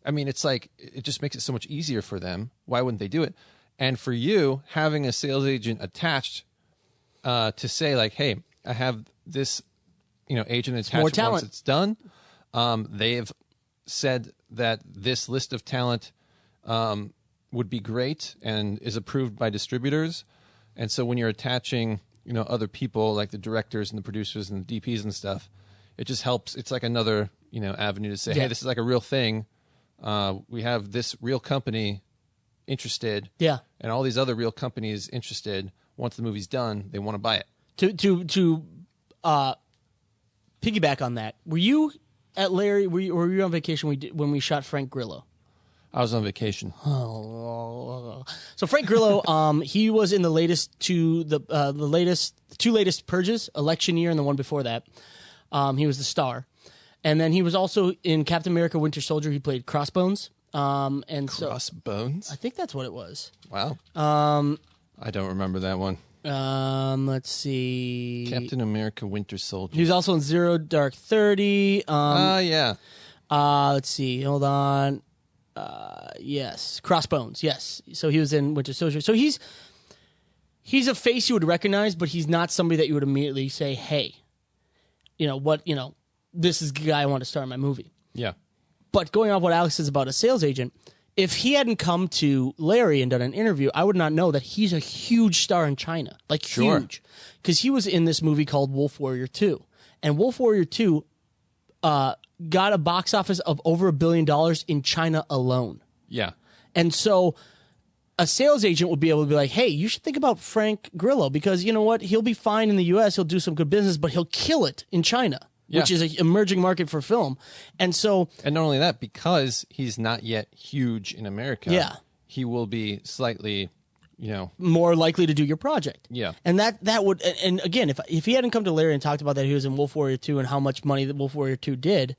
I mean, it's like, it just makes it so much easier for them. Why wouldn't they do it? And for you, having a sales agent attached to say like, hey, I have this, agent attached once it's done. They've said that this list of talent would be great and is approved by distributors. And so when you're attaching, other people like the directors and the producers and the DPs and stuff, it just helps. It's like another, avenue to say, hey, this is like a real thing. We have this real company interested. Yeah. And all these other real companies interested. Once the movie's done, they want to buy it. To piggyback on that, were you at Larry? Were you on vacation when we shot Frank Grillo? I was on vacation. Oh. So Frank Grillo, he was in the latest two latest Purges, election year, and the one before that. He was the star, and then he was also in Captain America: Winter Soldier. He played Crossbones. Crossbones? I think that's what it was. Wow. I don't remember that one. Let's see. Captain America: Winter Soldier. He was also in Zero Dark 30. Yeah. Let's see. Hold on. Yes, Crossbones. Yes. So he was in Winter Soldier. So he's a face you would recognize, but he's not somebody that you would immediately say, "Hey, this is the guy I want to star in my movie." Yeah. But going off what Alex says about a sales agent, if he hadn't come to Larry and done an interview, I would not know that he's a huge star in China, huge, because he was in this movie called Wolf Warrior 2, and Wolf Warrior 2 got a box office of over $1 billion in China alone. Yeah. And so a sales agent would be able to be like, hey, you should think about Frank Grillo because you know what? He'll be fine in the U.S. He'll do some good business, but he'll kill it in China, which is an emerging market for film. And so... And not only that, because he's not yet huge in America, he will be slightly... more likely to do your project. Yeah. And that would, and again, if he hadn't come to Larry and talked about that he was in Wolf Warrior 2 and how much money that Wolf Warrior 2 did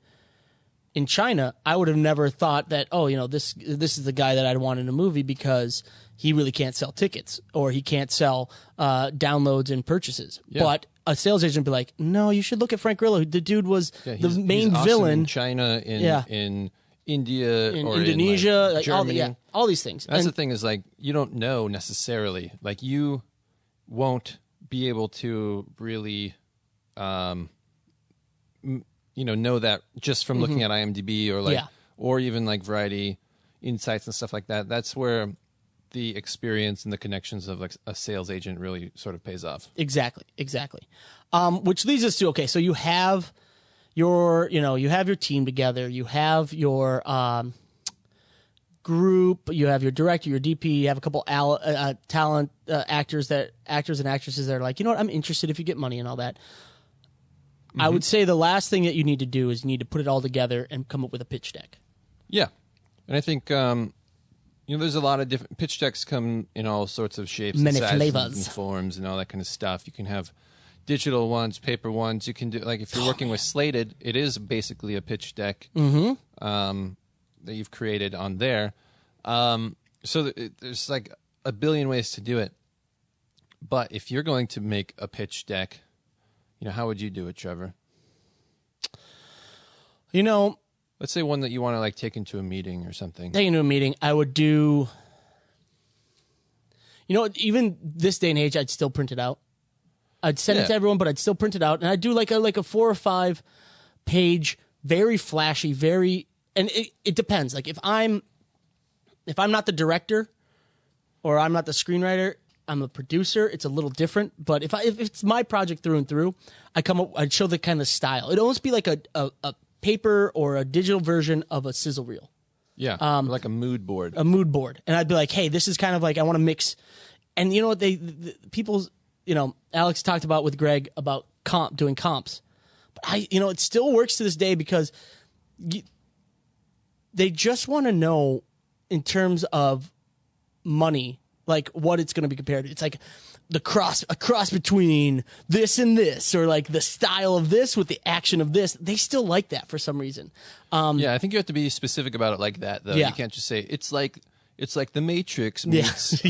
in China, I would have never thought that, this is the guy that I'd want in a movie because he really can't sell tickets or he can't sell downloads and purchases. Yeah. But a sales agent would be like, no, you should look at Frank Grillo. The dude was the main he's villain. Awesome in China, in India, in or Indonesia, in Germany. All these things. That's the thing is you don't know necessarily. You won't be able to really, know that just from looking at IMDb or even Variety Insights and stuff like that. That's where the experience and the connections of a sales agent really sort of pays off. Exactly. Which leads us to so you have your team together, you have your group, you have your director, your DP, you have a couple talent actors and actresses that are like, you know what, I'm interested if you get money and all that. I would say the last thing that you need to do is you need to put it all together and come up with a pitch deck. Yeah. And I think, there's a lot of different pitch decks come in all sorts of shapes and sizes flavors and forms and all that kind of stuff. You can have digital ones, paper ones. You can do if you're working with Slated, it is basically a pitch deck that you've created on there. So there's a billion ways to do it. But if you're going to make a pitch deck, how would you do it, Trevor? Let's say one that you want to take into a meeting or something. Take into a meeting, I would do. Even this day and age, I'd still print it out. I'd send it to everyone, but I'd still print it out, and I'd do a 4 or 5 page, very flashy, and it depends. If I'm not the director, or I'm not the screenwriter, I'm a producer. It's a little different, but if it's my project through and through, I'd show the kind of style. It'd almost be like a paper or a digital version of a sizzle reel. Yeah, like a mood board. A mood board, and I'd be like, hey, this is kind of I want to mix, and you know what the people. Alex talked about with Greg about doing comps. But it still works to this day because they just want to know in terms of money, what it's going to be compared to. It's a cross between this and this, or the style of this with the action of this. They still like that for some reason. I think you have to be specific about it like that, though. Yeah. You can't just say it's like The Matrix meets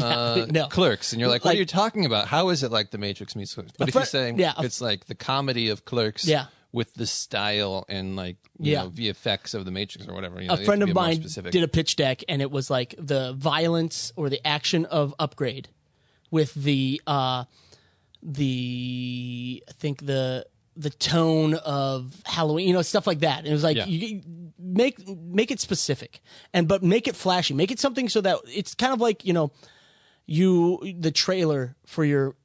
Clerks, and you're like, what are you talking about? How is it like The Matrix meets Clerks? But if you're saying it's the comedy of Clerks with the style and VFX of The Matrix or whatever. A friend of mine did a pitch deck, and it was the violence or the action of Upgrade with the I think the tone of Halloween, stuff like that. And it was like, you make it specific, but make it flashy, make it something so that it's kind of like, the trailer for your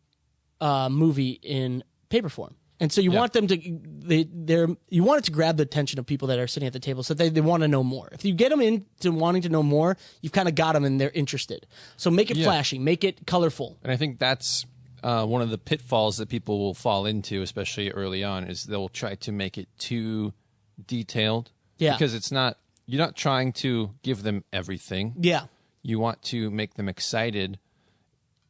movie in paper form. And so you want them to, you want it to grab the attention of people that are sitting at the table so that they want to know more. If you get them into wanting to know more, you've kind of got them and they're interested. So make it flashy, make it colorful. And I think that's one of the pitfalls that people will fall into, especially early on, is they'll try to make it too detailed. Yeah. Because you're not trying to give them everything. Yeah. You want to make them excited,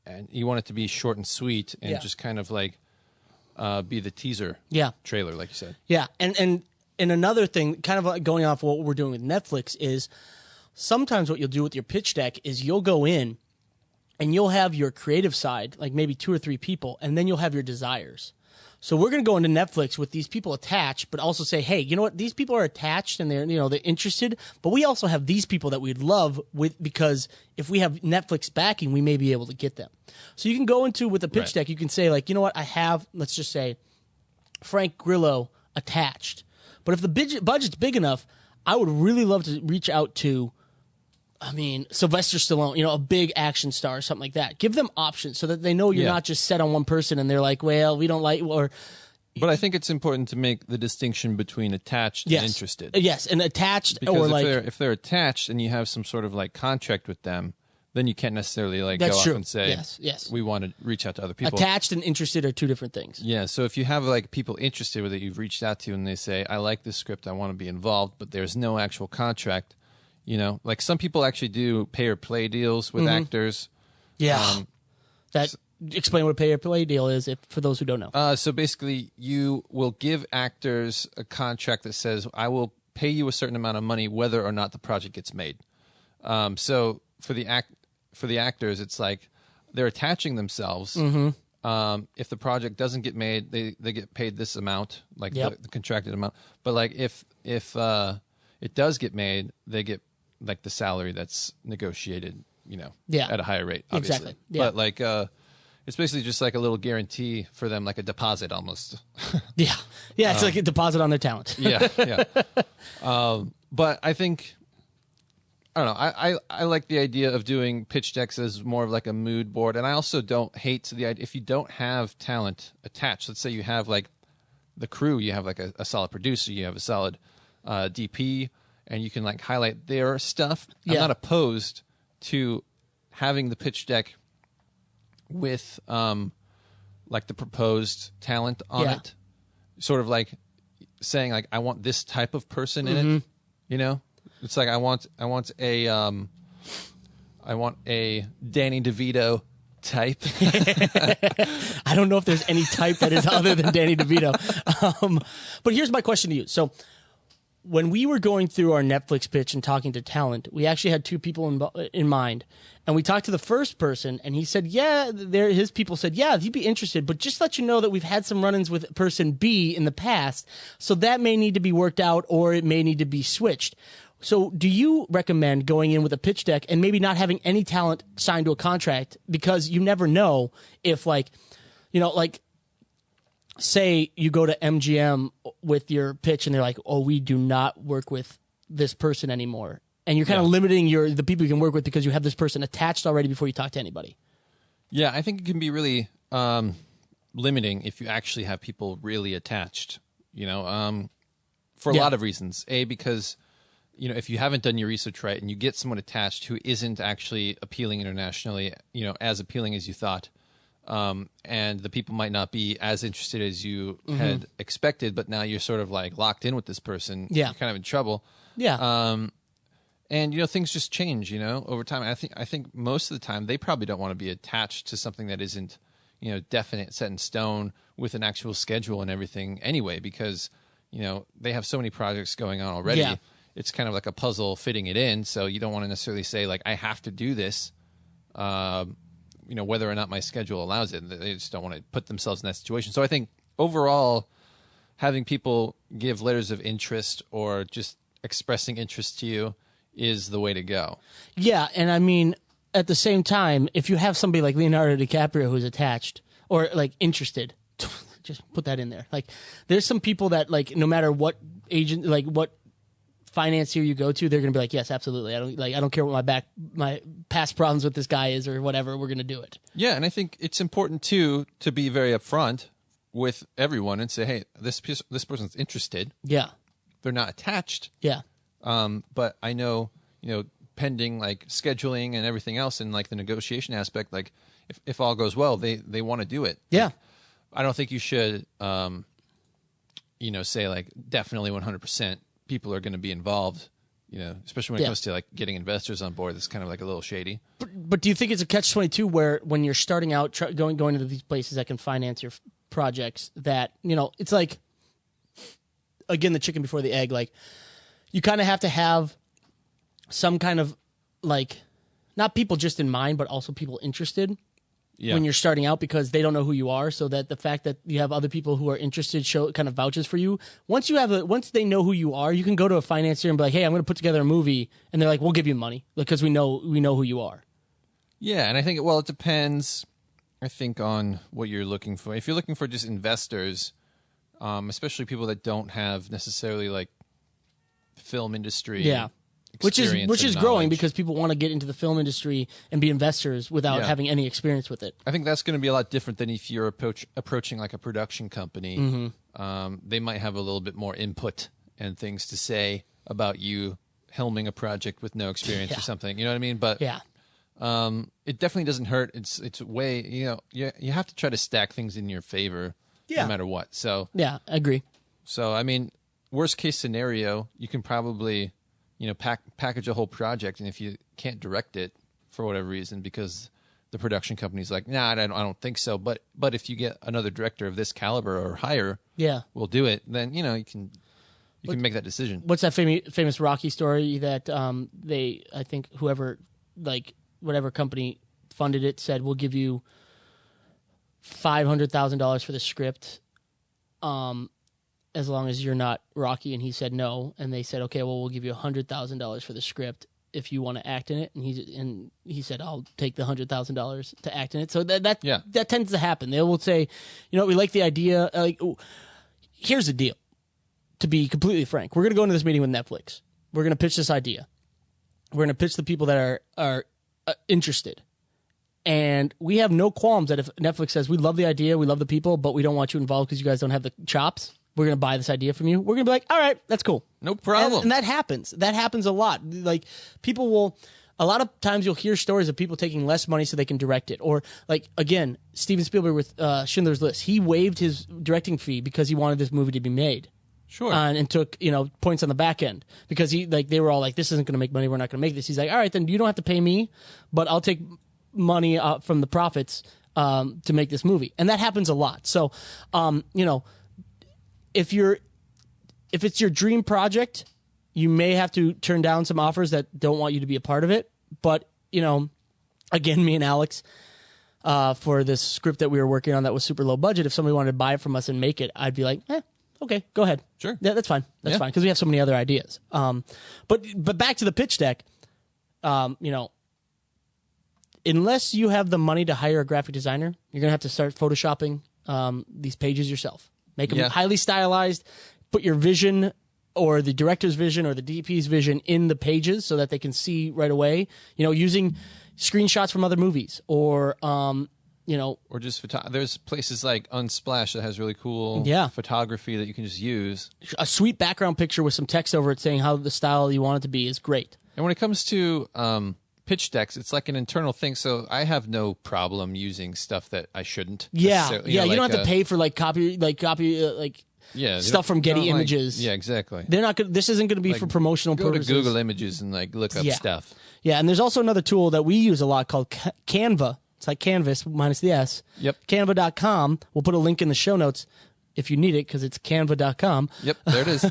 and you want it to be short and sweet and just kind of like be the teaser trailer, like you said. Yeah. And another thing, kind of like going off what we're doing with Netflix, is sometimes what you'll do with your pitch deck is you'll go in and you'll have your creative side, like maybe 2 or 3 people, and then you'll have your desires. So we're going to go into Netflix with these people attached, but also say, hey, you know what? These people are attached and they're interested, but we also have these people that we'd love because if we have Netflix backing, we may be able to get them. So you can go into with a pitch deck, you can say like, you know what? I have, let's just say, Frank Grillo attached. But if the budget's big enough, I would really love to reach out to, Sylvester Stallone, a big action star or something like that. Give them options so that they know you're not just set on one person and they're like, well, we don't like, or... But I think it's important to make the distinction between attached and interested. Yes, and attached because if they're attached and you have some sort of like contract with them, then you can't necessarily like go off and say, yes, we want to reach out to other people. Attached and interested are 2 different things. Yeah, so if you have like people interested with it, you've reached out to and they say, I like this script, I want to be involved, but there's no actual contract. Like some people actually do pay or play deals with actors. Yeah. Explain what a pay or play deal is for those who don't know. So basically, you will give actors a contract that says, I will pay you a certain amount of money whether or not the project gets made. So for the actors, it's like they're attaching themselves. If the project doesn't get made, they get paid this amount, like the contracted amount. But like if it does get made, they get like the salary that's negotiated, at a higher rate, obviously. Exactly. Yeah. But like, it's basically just like a little guarantee for them, like a deposit almost. Yeah. It's like a deposit on their talent. Yeah. But I think, I don't know, I like the idea of doing pitch decks as more of like a mood board. And I also don't hate the idea, if you don't have talent attached, let's say you have like the crew, you have like a solid producer, you have a solid DP, and you can like highlight their stuff. I'm not opposed to having the pitch deck with like the proposed talent on it, sort of like saying like I want this type of person in it. It's like I want a Danny DeVito type. I don't know if there's any type that is other than Danny DeVito. But here's my question to you. So when we were going through our Netflix pitch and talking to talent, we actually had 2 people in mind. And we talked to the first person, and he said, his people said, he'd be interested, but just let you know that we've had some run-ins with person B in the past, so that may need to be worked out, or it may need to be switched. So do you recommend going in with a pitch deck and maybe not having any talent signed to a contract, because you never know if say you go to MGM with your pitch and they're like, oh, we do not work with this person anymore. And you're kind of limiting the people you can work with because you have this person attached already before you talk to anybody. Yeah, I think it can be really limiting if you actually have people really attached, for a lot of reasons. Because, if you haven't done your research right and you get someone attached who isn't actually appealing internationally, as appealing as you thought, and the people might not be as interested as you had expected, but now you're sort of like locked in with this person. Yeah. You're kind of in trouble. Yeah. And things just change, over time. I think most of the time they probably don't want to be attached to something that isn't, definite, set in stone with an actual schedule and everything anyway, because, they have so many projects going on already. Yeah. It's kind of like a puzzle fitting it in. So you don't want to necessarily say like, I have to do this, whether or not my schedule allows it. They just don't want to put themselves in that situation. So I think overall, having people give letters of interest or just expressing interest to you is the way to go. Yeah, and at the same time, if you have somebody like Leonardo DiCaprio who's attached, or like interested. Just put that in there. Like, there's some people that like no matter what agent, like what financier you go to, they're gonna be like, yes, absolutely. I don't care what my past problems with this guy is or whatever. We're gonna do it. Yeah, and I think it's important too to be very upfront with everyone and say, hey, this person's interested. Yeah, they're not attached. Yeah, but I know, pending like scheduling and everything else and like the negotiation aspect, like if all goes well, they want to do it. Yeah. Like, I don't think you should, say like definitely 100% people are going to be involved, especially when it comes to like getting investors on board. That's kind of like a little shady. But do you think it's a catch-22 where when you're starting out, going to these places that can finance your projects, that, it's like, again, the chicken before the egg, like you kind of have to have some kind of like, not people just in mind, but also people interested. Yeah. When you're starting out, because they don't know who you are, so that the fact that you have other people who are interested kind of vouches for you. Once they know who you are, you can go to a financier and be like, "Hey, I'm going to put together a movie," and they're like, "We'll give you money because we know who you are." Yeah, and I think it depends. I think on what you're looking for. If you're looking for just investors, especially people that don't have necessarily like film industry, which is growing because people want to get into the film industry and be investors without having any experience with it. I think that's going to be a lot different than if you're approaching like a production company. Mm-hmm. They might have a little bit more input and things to say about you helming a project with no experience or something. You know what I mean? But it definitely doesn't hurt. It's way, you have to try to stack things in your favor no matter what. So yeah, I agree. So I mean, worst case scenario, you can probably package a whole project, and if you can't direct it for whatever reason because the production company's like, nah, I don't think so. But if you get another director of this caliber or higher, we'll do it. Then you can make that decision. What's that famous Rocky story that I think whoever like whatever company funded it said we'll give you $500,000 for the script. As long as you're not Rocky, and he said no, and they said, okay, well, we'll give you $100,000 for the script if you want to act in it, and he said, I'll take the $100,000 to act in it. So that tends to happen. They will say, we like the idea. Like, here's the deal. To be completely frank, we're going to go into this meeting with Netflix. We're going to pitch this idea. We're going to pitch the people that are interested. And we have no qualms that if Netflix says, we love the idea, we love the people, but we don't want you involved because you guys don't have the chops, we're going to buy this idea from you. We're going to be like, all right, that's cool. No problem. And that happens. That happens a lot. Like, people will, a lot of times you'll hear stories of people taking less money so they can direct it. Or, like, again, Steven Spielberg with Schindler's List. He waived his directing fee because he wanted this movie to be made. Sure. And took, points on the back end. Because they were all like, this isn't going to make money, we're not going to make this. He's like, all right, then you don't have to pay me, but I'll take money from the profits to make this movie. And that happens a lot. So, if it's your dream project, you may have to turn down some offers that don't want you to be a part of it. But, again, me and Alex, for this script that we were working on that was super low budget, if somebody wanted to buy it from us and make it, I'd be like, okay, go ahead. Sure. Yeah, that's fine. That's fine. Because we have so many other ideas. But back to the pitch deck, unless you have the money to hire a graphic designer, you're going to have to start photoshopping these pages yourself. Make them highly stylized. Put your vision or the director's vision or the DP's vision in the pages so that they can see right away. Using screenshots from other movies or or just there's places like Unsplash that has really cool photography that you can just use. A sweet background picture with some text over it saying how the style you want it to be is great. And when it comes to pitch decks, it's like an internal thing, so I have no problem using stuff that I shouldn't. Yeah, you don't have to pay for copy stuff from Getty Images. Yeah, exactly. They're not. This isn't going to be for promotional purposes. Go to Google Images and look up stuff. Yeah, and there's also another tool that we use a lot called Canva. It's like Canvas minus the S. Yep. Canva.com. We'll put a link in the show notes if you need it because it's Canva.com. Yep, there it is.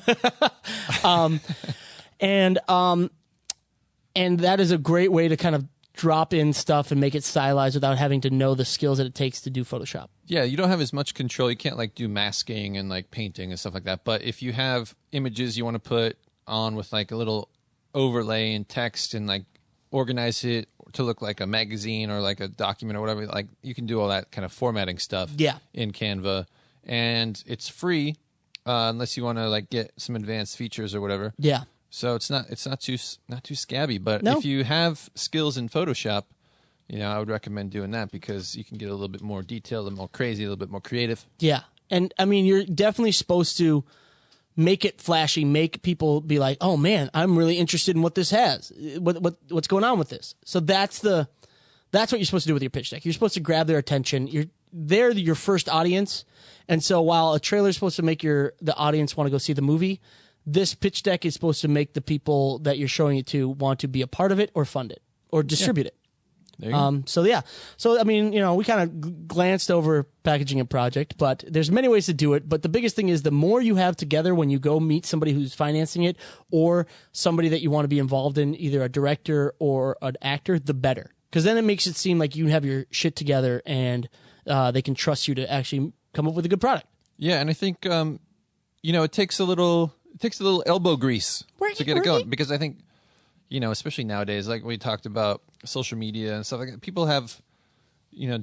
And that is a great way to kind of drop in stuff and make it stylized without having to know the skills that it takes to do Photoshop. Yeah, you don't have as much control. You can't do masking and painting and stuff like that. But if you have images you want to put on with a little overlay and text and organize it to look like a magazine or like a document or whatever. Like you can do all that kind of formatting stuff in Canva, and it's free unless you want to like get some advanced features or whatever. Yeah. So it's not too scabby, but if you have skills in Photoshop, I would recommend doing that because you can get a little bit more detailed, a little more crazy, a little bit more creative. Yeah. And I mean, you're definitely supposed to make it flashy, make people be like, "Oh man, I'm really interested in what this has. What's going on with this?" So that's what you're supposed to do with your pitch deck. You're supposed to grab their attention. They're your first audience. And so while a trailer is supposed to make the audience want to go see the movie, this pitch deck is supposed to make the people that you're showing it to want to be a part of it or fund it or distribute it. There you go. So I mean, we kind of glanced over packaging a project, but there's many ways to do it. But the biggest thing is the more you have together when you go meet somebody who's financing it or somebody that you want to be involved in, either a director or an actor, the better. Because then it makes it seem like you have your shit together and they can trust you to actually come up with a good product. Yeah, and I think it takes a little elbow grease to get it going because I think especially nowadays, like we talked about social media and stuff like that, people have,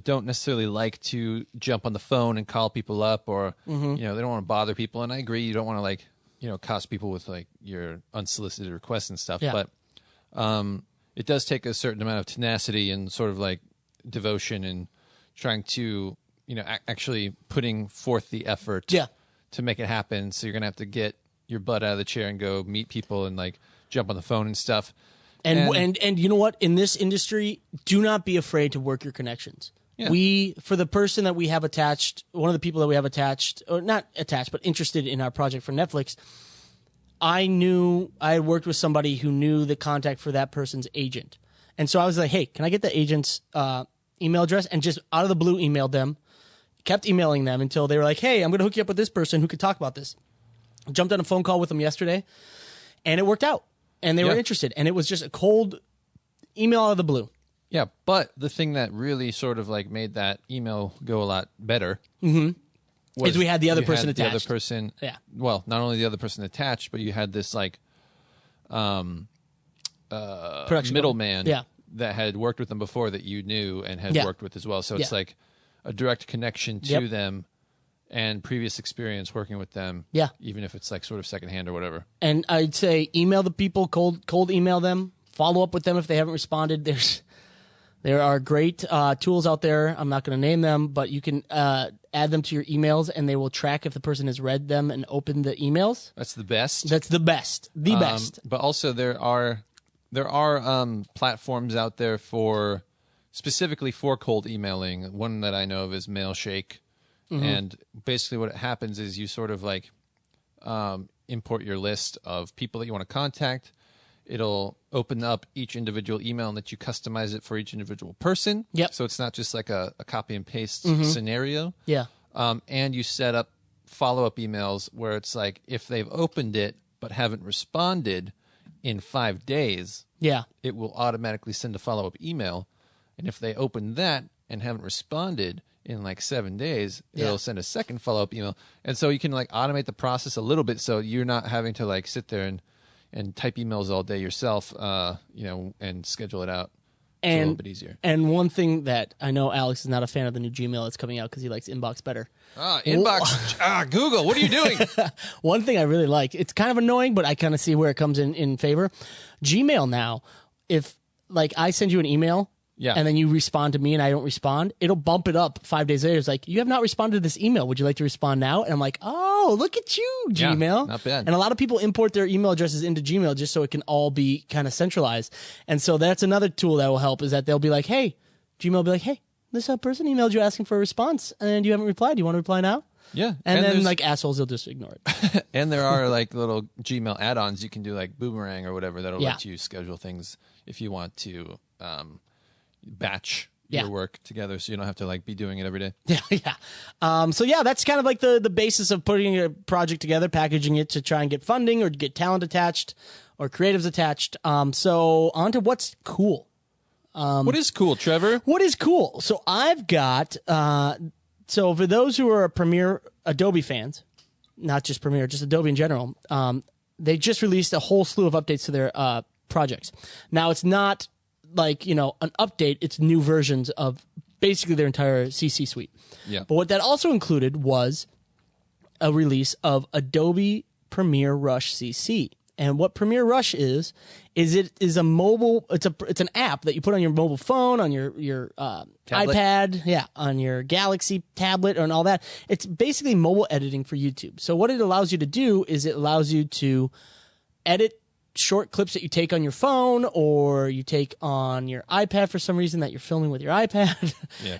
don't necessarily like to jump on the phone and call people up or, they don't want to bother people. And I agree, you don't want to like, cost people with like your unsolicited requests and stuff. Yeah. But it does take a certain amount of tenacity and sort of like devotion and trying to, actually putting forth the effort to make it happen. So you're going to have to get your butt out of the chair and go meet people and like jump on the phone and stuff. And you know what? In this industry, do not be afraid to work your connections. Yeah. For the person that we have attached, one of the people that we have attached, or not attached, but interested in our project for Netflix, I had worked with somebody who knew the contact for that person's agent. And so I was like, hey, can I get the agent's email address? And just out of the blue emailed them, kept emailing them until they were like, hey, I'm going to hook you up with this person who could talk about this. Jumped on a phone call with them yesterday, and it worked out. And they were interested. And it was just a cold email out of the blue. Yeah, but the thing that really sort of like made that email go a lot better is we had the other person attached. The other person, well, not only the other person attached, but you had this like middleman that had worked with them before that you knew and had worked with as well. So it's like a direct connection to them. And previous experience working with them, even if it's like sort of secondhand or whatever. And I'd say email the people, cold email them, follow up with them if they haven't responded. There are great tools out there. I'm not going to name them, but you can add them to your emails, and they will track if the person has read them and opened the emails. That's the best. That's the best. The best. But also there are platforms out there specifically for cold emailing. One that I know of is Mailshake. Mm-hmm. And basically what happens is you sort of like import your list of people that you want to contact. It'll open up each individual email and let you customize it for each individual person. Yep. So it's not just like a copy and paste scenario. Yeah. And you set up follow-up emails where it's like if they've opened it but haven't responded in 5 days, it will automatically send a follow-up email. And if they open that and haven't responded in like 7 days, it'll send a second follow-up email. And so you can like automate the process a little bit so you're not having to like sit there and type emails all day yourself, and schedule it out. It's a little bit easier. And one thing that I know Alex is not a fan of the new Gmail that's coming out because he likes Inbox better. Inbox. Google, what are you doing? One thing I really like, it's kind of annoying, but I kind of see where it comes in favor. Gmail now, if like I send you an email, and then you respond to me and I don't respond, it'll bump it up 5 days later. It's like, you have not responded to this email. Would you like to respond now? And I'm like, oh, look at you, Gmail. Not bad. And a lot of people import their email addresses into Gmail just so it can all be kind of centralized. And so that's another tool that will help is that they'll be like, hey, Gmail will be like, hey, this person emailed you asking for a response and you haven't replied. Do you want to reply now? Yeah. And then like assholes, they'll just ignore it. And there are like little Gmail add-ons you can do like Boomerang or whatever that'll let you schedule things if you want to batch your work together so you don't have to like be doing it every day. So that's kind of like the basis of putting a project together, packaging it to try and get funding or get talent attached or creatives attached. So on to what's cool. What is cool, Trevor? What is cool? So I've got so for those who are Premiere Adobe fans, not just Premiere, just Adobe in general, they just released a whole slew of updates to their projects. Now it's not like, an update. It's new versions of basically their entire CC suite. Yeah. But what that also included was a release of Adobe Premiere Rush CC. And what Premiere Rush is it is a mobile. It's an app that you put on your mobile phone, on your iPad, on your Galaxy tablet, and all that. It's basically mobile editing for YouTube. So what it allows you to do is it allows you to edit short clips that you take on your phone or you take on your iPad for some reason that you're filming with your iPad,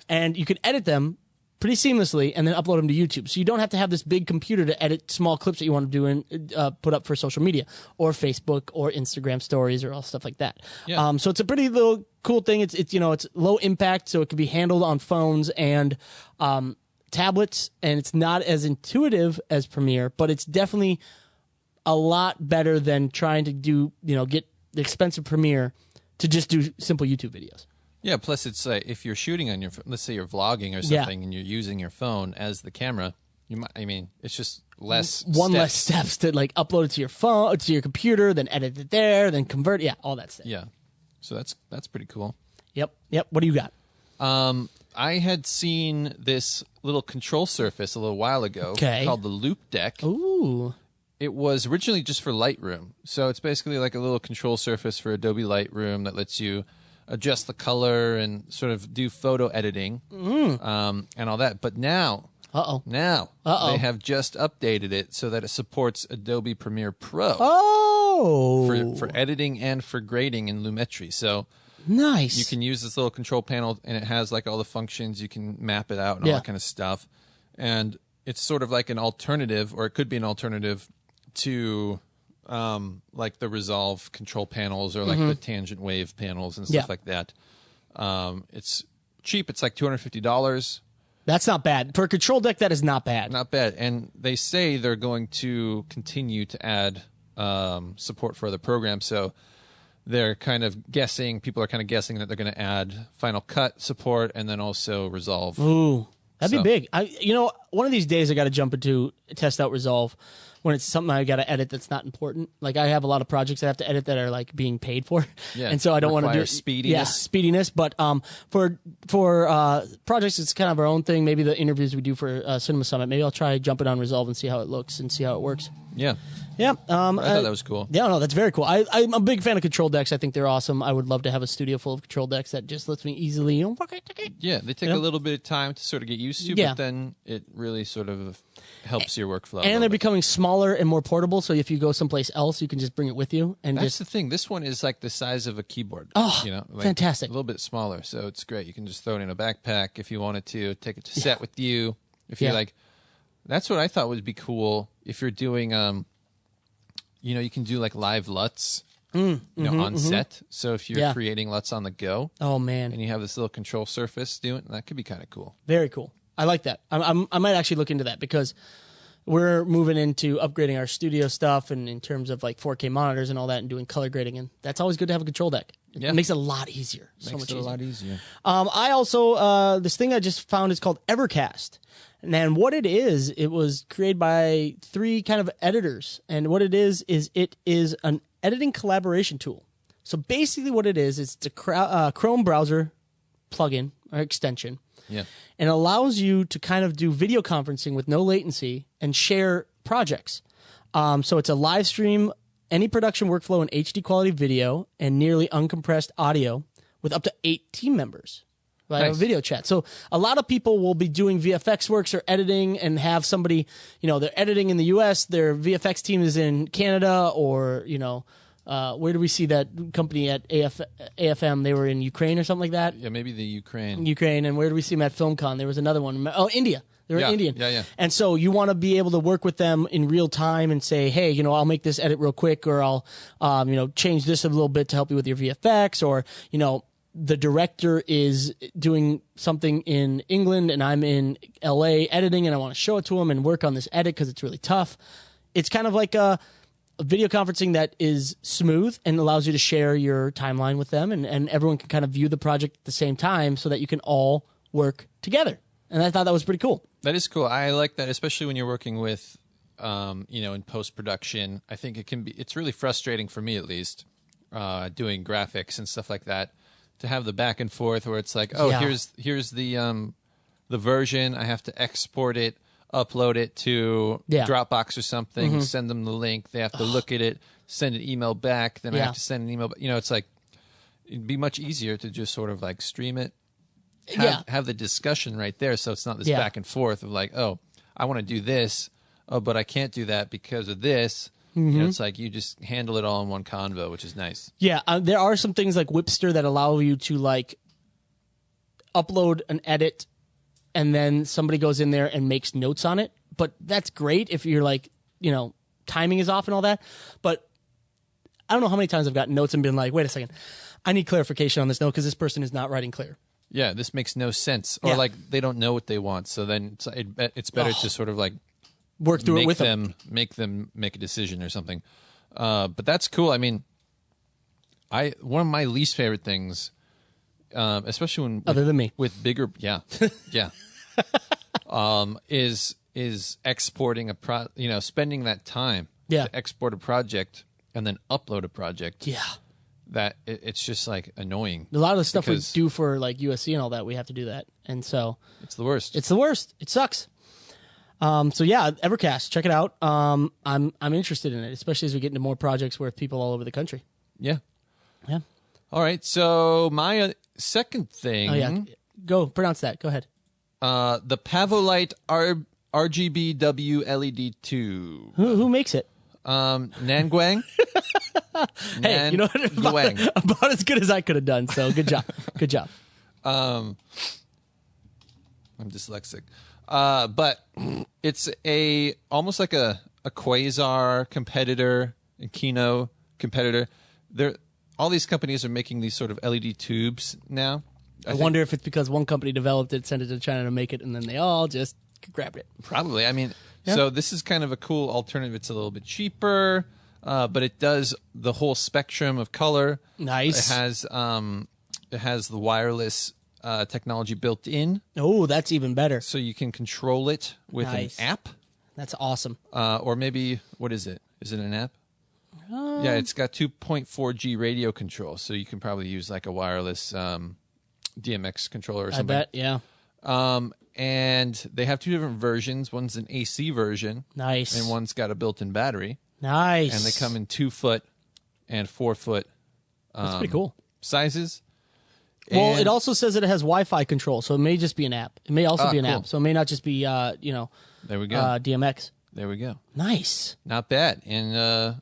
and you can edit them pretty seamlessly and then upload them to YouTube. So you don't have to have this big computer to edit small clips that you want to do and put up for social media or Facebook or Instagram stories or all stuff like that. Yeah. So it's a pretty little cool thing. It's it's low impact, so it can be handled on phones and tablets, and it's not as intuitive as Premiere, but it's definitely a lot better than trying to do, get the expensive Premiere to just do simple YouTube videos. Yeah, plus it's if you're shooting on your, let's say you're vlogging or something, and you're using your phone as the camera, it's just less steps to like upload it to your phone, to your computer, then edit it there, then convert, all that stuff. Yeah, so that's pretty cool. Yep. What do you got? I had seen this little control surface a little while ago called the Loop Deck. Ooh. It was originally just for Lightroom, so it's basically like a little control surface for Adobe Lightroom that lets you adjust the color and sort of do photo editing and all that. But now they have just updated it so that it supports Adobe Premiere Pro for editing and for grading in Lumetri. So nice. You can use this little control panel, and it has like all the functions. You can map it out and all that kind of stuff. And it's sort of like an alternative, or it could be an alternative to like the Resolve control panels or like the tangent wave panels and stuff like that. It's cheap. It's like $250. That's not bad. For a control deck, that is not bad. Not bad. And they say they're going to continue to add support for other programs. So they're kind of guessing, people are kind of guessing that they're going to add Final Cut support and then also Resolve. Ooh, that'd be big. One of these days I got to jump into test out Resolve when it's something I got to edit that's not important. Like I have a lot of projects I have to edit that are like being paid for, and so I don't want to do speediness. Yeah, speediness. But for projects, it's kind of our own thing. Maybe the interviews we do for Cinema Summit, maybe I'll try jumping on Resolve and see how it looks and see how it works. Yeah. Yeah, I thought that was cool. Yeah, no, that's very cool. I'm a big fan of control decks. I think they're awesome. I would love to have a studio full of control decks that just lets me easily, Yeah, they take a little bit of time to sort of get used to, but then it really sort of helps your workflow. And they're becoming smaller and more portable, so if you go someplace else, you can just bring it with you. And that's the thing. This one is like the size of a keyboard. Oh, like fantastic. A little bit smaller, so it's great. You can just throw it in a backpack if you wanted to, take it to set with you. If you're like, that's what I thought would be cool if you're doing you can do like live LUTs, on set. So if you're creating LUTs on the go, oh man, and you have this little control surface doing, that could be kind of cool. Very cool. I like that. I might actually look into that because we're moving into upgrading our studio stuff and in terms of like 4K monitors and all that and doing color grading, and that's always good to have a control deck. It makes it a lot easier. Makes it a lot easier. I also this thing I just found is called Evercast. And what it is, it was created by 3 kind of editors. And what it is it is an editing collaboration tool. So basically what it is, it's a Chrome browser plugin or extension. Yeah. And it allows you to kind of do video conferencing with no latency and share projects. So it's a live stream, any production workflow in HD quality video and nearly uncompressed audio with up to 8 team members. Right, nice. A video chat. So a lot of people will be doing VFX works or editing and have somebody, they're editing in the U.S., their VFX team is in Canada, or, where do we see that company at AFM? They were in Ukraine or something like that? Yeah, maybe the Ukraine. And where do we see them at FilmCon? There was another one. Oh, India. They're Indian. Yeah. And so you want to be able to work with them in real time and say, hey, I'll make this edit real quick, or I'll, change this a little bit to help you with your VFX, or, the director is doing something in England and I'm in LA editing and I want to show it to him and work on this edit because it's really tough. It's kind of like a video conferencing that is smooth and allows you to share your timeline with them, and everyone can kind of view the project at the same time so that you can all work together. And I thought that was pretty cool. That is cool. I like that, especially when you're working with, in post-production. I think it's really frustrating for me, at least, doing graphics and stuff like that. to have the back and forth where it's like, here's the version. I have to export it, upload it to Dropbox or something, send them the link. They have to look at it, send an email back. Then I have to send an email. You know, it's like it'd be much easier to just sort of like stream it, have the discussion right there, so it's not this back and forth of like, oh, I want to do this, oh, but I can't do that because of this. You know, it's like you just handle it all in one convo, which is nice. Yeah, there are some things like Whipster that allow you to like upload an edit, and then somebody goes in there and makes notes on it. But that's great if you're like, you know, timing is off and all that. But I don't know how many times I've gotten notes and been like, wait a second, I need clarification on this note because this person is not writing clear. Yeah, this makes no sense. Or like they don't know what they want. So then it's better to sort of like work through it with them. Make them make a decision or something. But that's cool. I mean, one of my least favorite things, especially when other than me with bigger, is exporting spending that time to export a project and then upload a project. Yeah. That it's just like annoying. A lot of the stuff we do for like USC and all that, we have to do that, and so it's the worst. It's the worst. It sucks. So yeah, Evercast, check it out. I'm interested in it, especially as we get into more projects with people all over the country. Yeah. Yeah. All right. So my second thing. Oh yeah. Go pronounce that. Go ahead. The Pavolite RGBW LED 2. Who makes it? Nanguang. Hey, you know what? About as good as I could have done. So good job. Good job. I'm dyslexic. But it's almost like a Quasar competitor, a Kino competitor. All these companies are making these sort of LED tubes now. I wonder if it's because one company developed it, sent it to China to make it, and then they all just grabbed it. Probably. I mean, so this is kind of a cool alternative. It's a little bit cheaper, but it does the whole spectrum of color. Nice. It has the wireless technology built in. Oh, that's even better. So you can control it with an app. That's awesome. Or maybe, what is it? Is it an app? Yeah, it's got 2.4G radio control, so you can probably use like a wireless DMX controller or something. I bet, yeah. And they have two different versions. One's an AC version. Nice. And one's got a built-in battery. Nice. And they come in 2-foot and 4-foot That's pretty cool. sizes. Well, it also says that it has Wi-Fi control, so it may just be an app. It may also be an app, so it may not just be, there we go. DMX. There we go. Nice. Not bad. And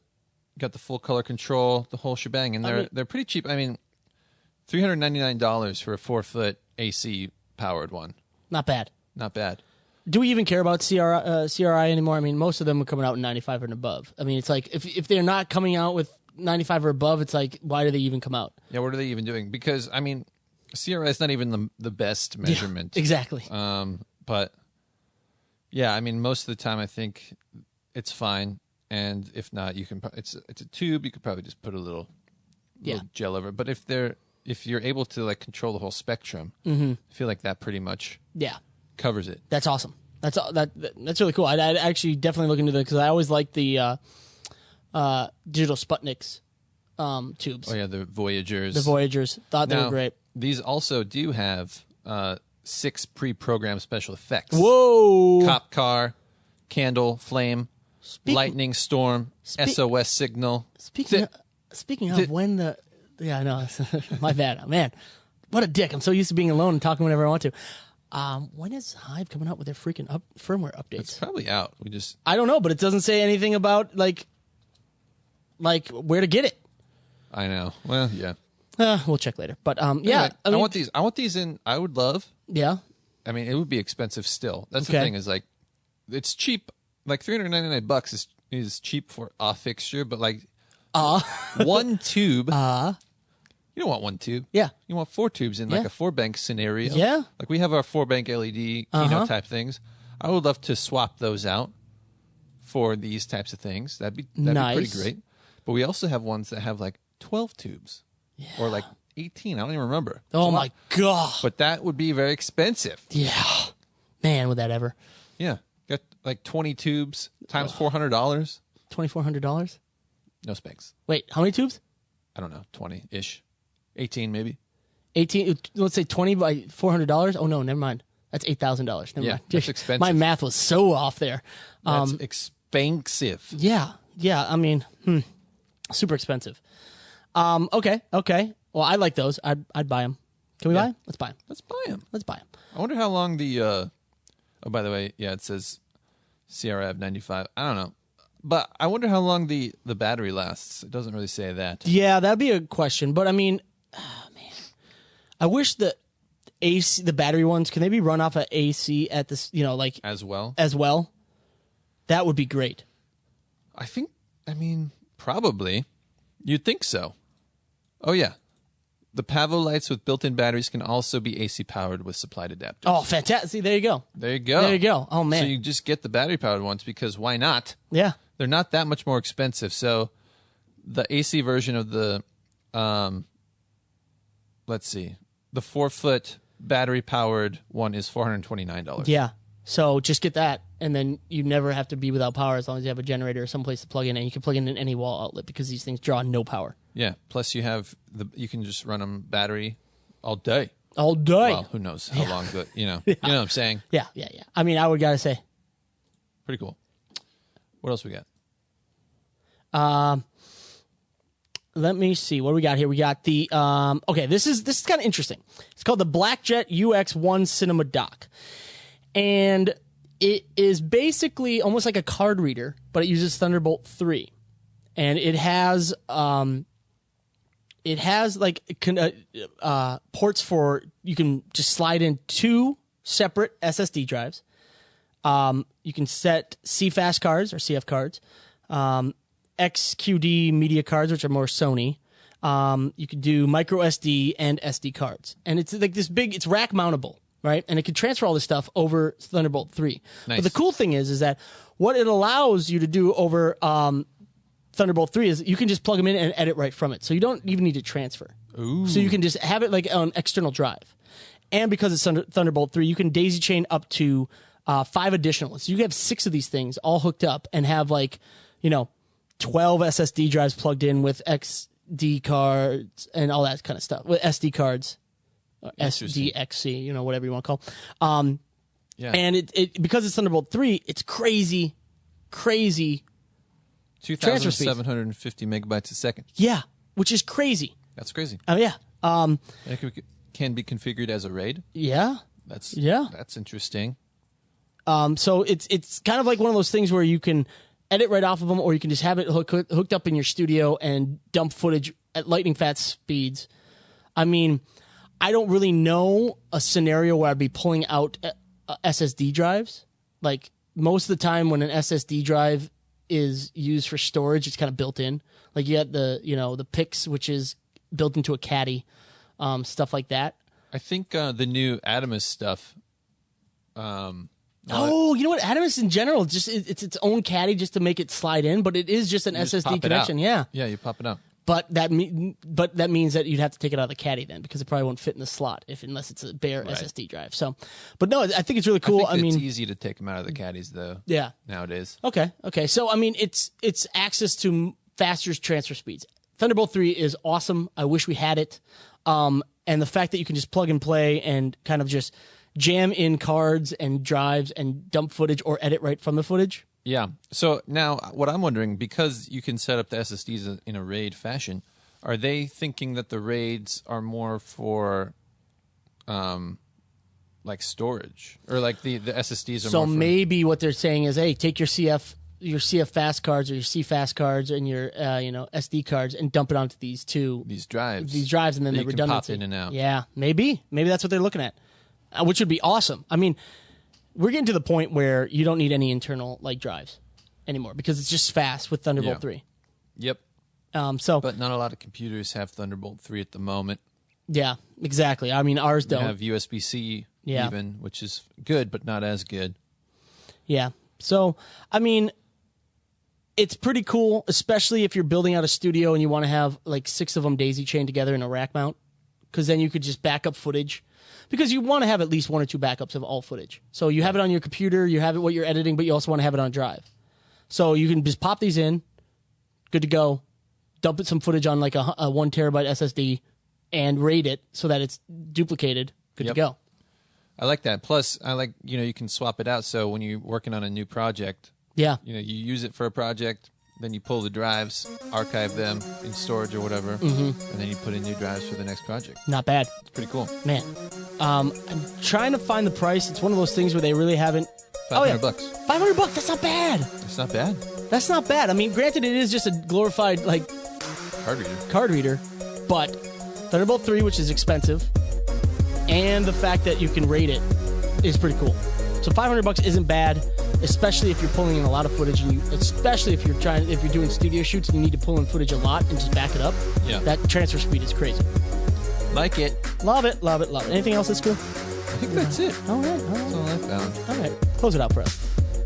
got the full color control, the whole shebang. And they're pretty cheap. I mean, $399 for a 4-foot AC powered one. Not bad. Not bad. Do we even care about CRI anymore? I mean, most of them are coming out in 95 and above. I mean, it's like if they're not coming out with 95 or above, it's like, why do they even come out? Yeah, what are they even doing? Because, I mean, CRI is not even the best measurement. Yeah, exactly. But, yeah, I mean, most of the time I think it's fine. And if not, you can. It's a tube. You could probably just put a little gel over it. But if you're able to like control the whole spectrum, I feel like that pretty much covers it. That's awesome. That's really cool. I'd actually definitely look into that because I always liked the digital Sputniks tubes. Oh yeah, the Voyagers. Thought they were great. These also do have 6 pre-programmed special effects. Whoa! Cop car, candle, flame, lightning storm, SOS signal. Speaking of when the my bad, man. What a dick! I'm so used to being alone and talking whenever I want to. When is Hive coming out with their freaking firmware updates? It's probably out. I don't know, but it doesn't say anything about like where to get it. I know. Well, yeah. We'll check later. But yeah, anyway, I want these in. I would love. Yeah. I mean, it would be expensive still. That's the thing. Is like, it's cheap. Like $399 is cheap for a fixture, but like, one tube. You don't want one tube. Yeah. You want 4 tubes in like a 4-bank scenario. Yeah. Like we have our 4-bank LED Kino type things. I would love to swap those out for these types of things. That'd be pretty great. But we also have ones that have like 12 tubes or like 18. I don't even remember. Oh my God. But that would be very expensive. Yeah. Man, would that ever. Yeah. Got like 20 tubes times $400. $2,400? No specs. Wait, how many tubes? I don't know. 20-ish. 18 maybe. 18. Let's say 20 by $400. Oh no, never mind. That's $8,000. Never mind. That's expensive. My math was so off there. That's expensive. Yeah. I mean, super expensive. Okay. Well, I like those. I'd buy them. Can we buy them? Let's buy them. Let's buy them. I wonder how long the. Oh, by the way, it says CRF 95. I don't know, but I wonder how long the battery lasts. It doesn't really say that. Yeah, that'd be a question. But I mean, man, I wish the AC, the battery ones, can they be run off of AC at this? Like as well. That would be great. I mean, probably. You'd think so. Oh yeah. The Pavo lights with built-in batteries can also be AC powered with supplied adapters. Oh, fantastic. See, there you go. There you go. Oh, man. So you just get the battery-powered ones because why not? Yeah. They're not that much more expensive. So the AC version of the, let's see, the 4-foot battery-powered one is $429. Yeah. So just get that, and then you never have to be without power as long as you have a generator or someplace to plug in, and you can plug in any wall outlet because these things draw no power. Yeah. Plus, you can just run them battery all day. All day. Well, who knows how long, but you know what I'm saying. Yeah. I mean, I would gotta say, pretty cool. What else we got? Let me see what do we got here. We got the okay. This is kind of interesting. It's called the Blackjet UX1 Cinema Dock, and it is basically almost like a card reader, but it uses Thunderbolt 3, and it has like ports for, you can just slide in 2 separate SSD drives. You can set CFast cards or CF cards, XQD media cards, which are more Sony. You can do micro SD and SD cards, and it's like this big. It's rack mountable, right? And it can transfer all this stuff over Thunderbolt 3. Nice. But the cool thing is that what it allows you to do over Thunderbolt 3 is you can just plug them in and edit right from it. So you don't even need to transfer. Ooh. So you can just have it like on external drive. And because it's Thunderbolt 3, you can daisy chain up to 5 additional. So you have 6 of these things all hooked up and have 12 SSD drives plugged in with XD cards and all that kind of stuff. With SD cards, SDXC, whatever you want to call. Yeah. And it because it's Thunderbolt 3, it's crazy 2,750 megabytes a second. Yeah, which is crazy. That's crazy. Oh yeah. It can be configured as a RAID. Yeah. That's interesting. So it's kind of like one of those things where you can edit right off of them, or you can just have it hooked up in your studio and dump footage at lightning fast speeds. I mean, I don't really know a scenario where I'd be pulling out SSD drives. Like most of the time when an SSD drive is used for storage, it's kind of built in. Like you got the PIX, which is built into a caddy, stuff like that. I think the new Adamus stuff. You know what? Adamus in general, it's its own caddy just to make it slide in, but it is just an SSD connection. Yeah, you pop it out. But that means that you'd have to take it out of the caddy then, because it probably won't fit in the slot unless it's a bare SSD drive. So, but no, I think it's really cool. I mean, it's easy to take them out of the caddies though. Yeah, nowadays. Okay. So I mean, it's access to faster transfer speeds. Thunderbolt 3 is awesome. I wish we had it. And the fact that you can just plug and play and kind of just jam in cards and drives and dump footage or edit right from the footage. Yeah. So now what I'm wondering, because you can set up the SSDs in a RAID fashion, are they thinking that the RAIDs are more for like storage, or like the SSDs are so more for... maybe what they're saying is, hey, take your CF fast cards or your C fast cards and your SD cards and dump it onto these drives, and then the redundancy. Can pop in and out. Yeah, maybe that's what they're looking at, which would be awesome. I mean, we're getting to the point where you don't need any internal drives anymore because it's just fast with Thunderbolt 3. Yep. But not a lot of computers have Thunderbolt 3 at the moment. Yeah, exactly. I mean, ours don't. You have USB-C even, which is good, but not as good. Yeah. So, I mean, it's pretty cool, especially if you're building out a studio and you want to have 6 of them daisy chained together in a rack mount, because then you could just back up footage. Because you want to have at least 1 or 2 backups of all footage. So you have it on your computer, you have it what you're editing, but you also want to have it on a drive. So you can just pop these in, good to go, dump some footage on a 1 terabyte SSD, and rate it so that it's duplicated. Good to go. I like that. Plus, I like, you can swap it out. So when you're working on a new project, you use it for a project, then you pull the drives, archive them in storage or whatever, and then you put in new drives for the next project. Not bad. It's pretty cool. Man. I'm trying to find the price. It's one of those things where they really haven't. $500. $500. That's not bad. That's not bad. That's not bad. I mean, granted, it is just a glorified card reader, but Thunderbolt 3, which is expensive, and the fact that you can rate it is pretty cool. So $500 isn't bad, especially if you're pulling in a lot of footage, and especially if you're doing studio shoots and you need to pull in footage a lot and just back it up. Yeah. That transfer speed is crazy. Like it. Love it. Love it. Love it. Anything else that's cool? I think that's it. All right. That's all I found. All right. Close it out for us.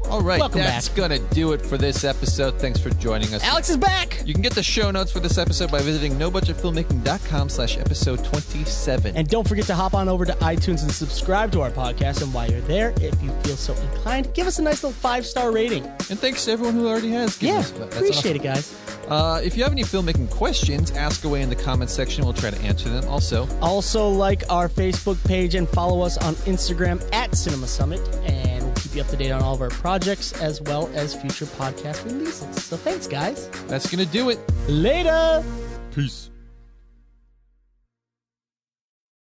All right, Welcome that's back. going to do it for this episode. Thanks for joining us. Alex is back! You can get the show notes for this episode by visiting nobudgetfilmmaking.com/episode 27. And don't forget to hop on over to iTunes and subscribe to our podcast. And while you're there, if you feel so inclined, give us a nice little 5-star rating. And thanks to everyone who already has. Appreciate it, guys. If you have any filmmaking questions, ask away in the comments section. We'll try to answer them. Also, like our Facebook page and follow us on Instagram at Cinema Summit. And we'll keep you up to date on all of our projects as well as future podcast releases. So thanks, guys. That's going to do it. Later. Peace.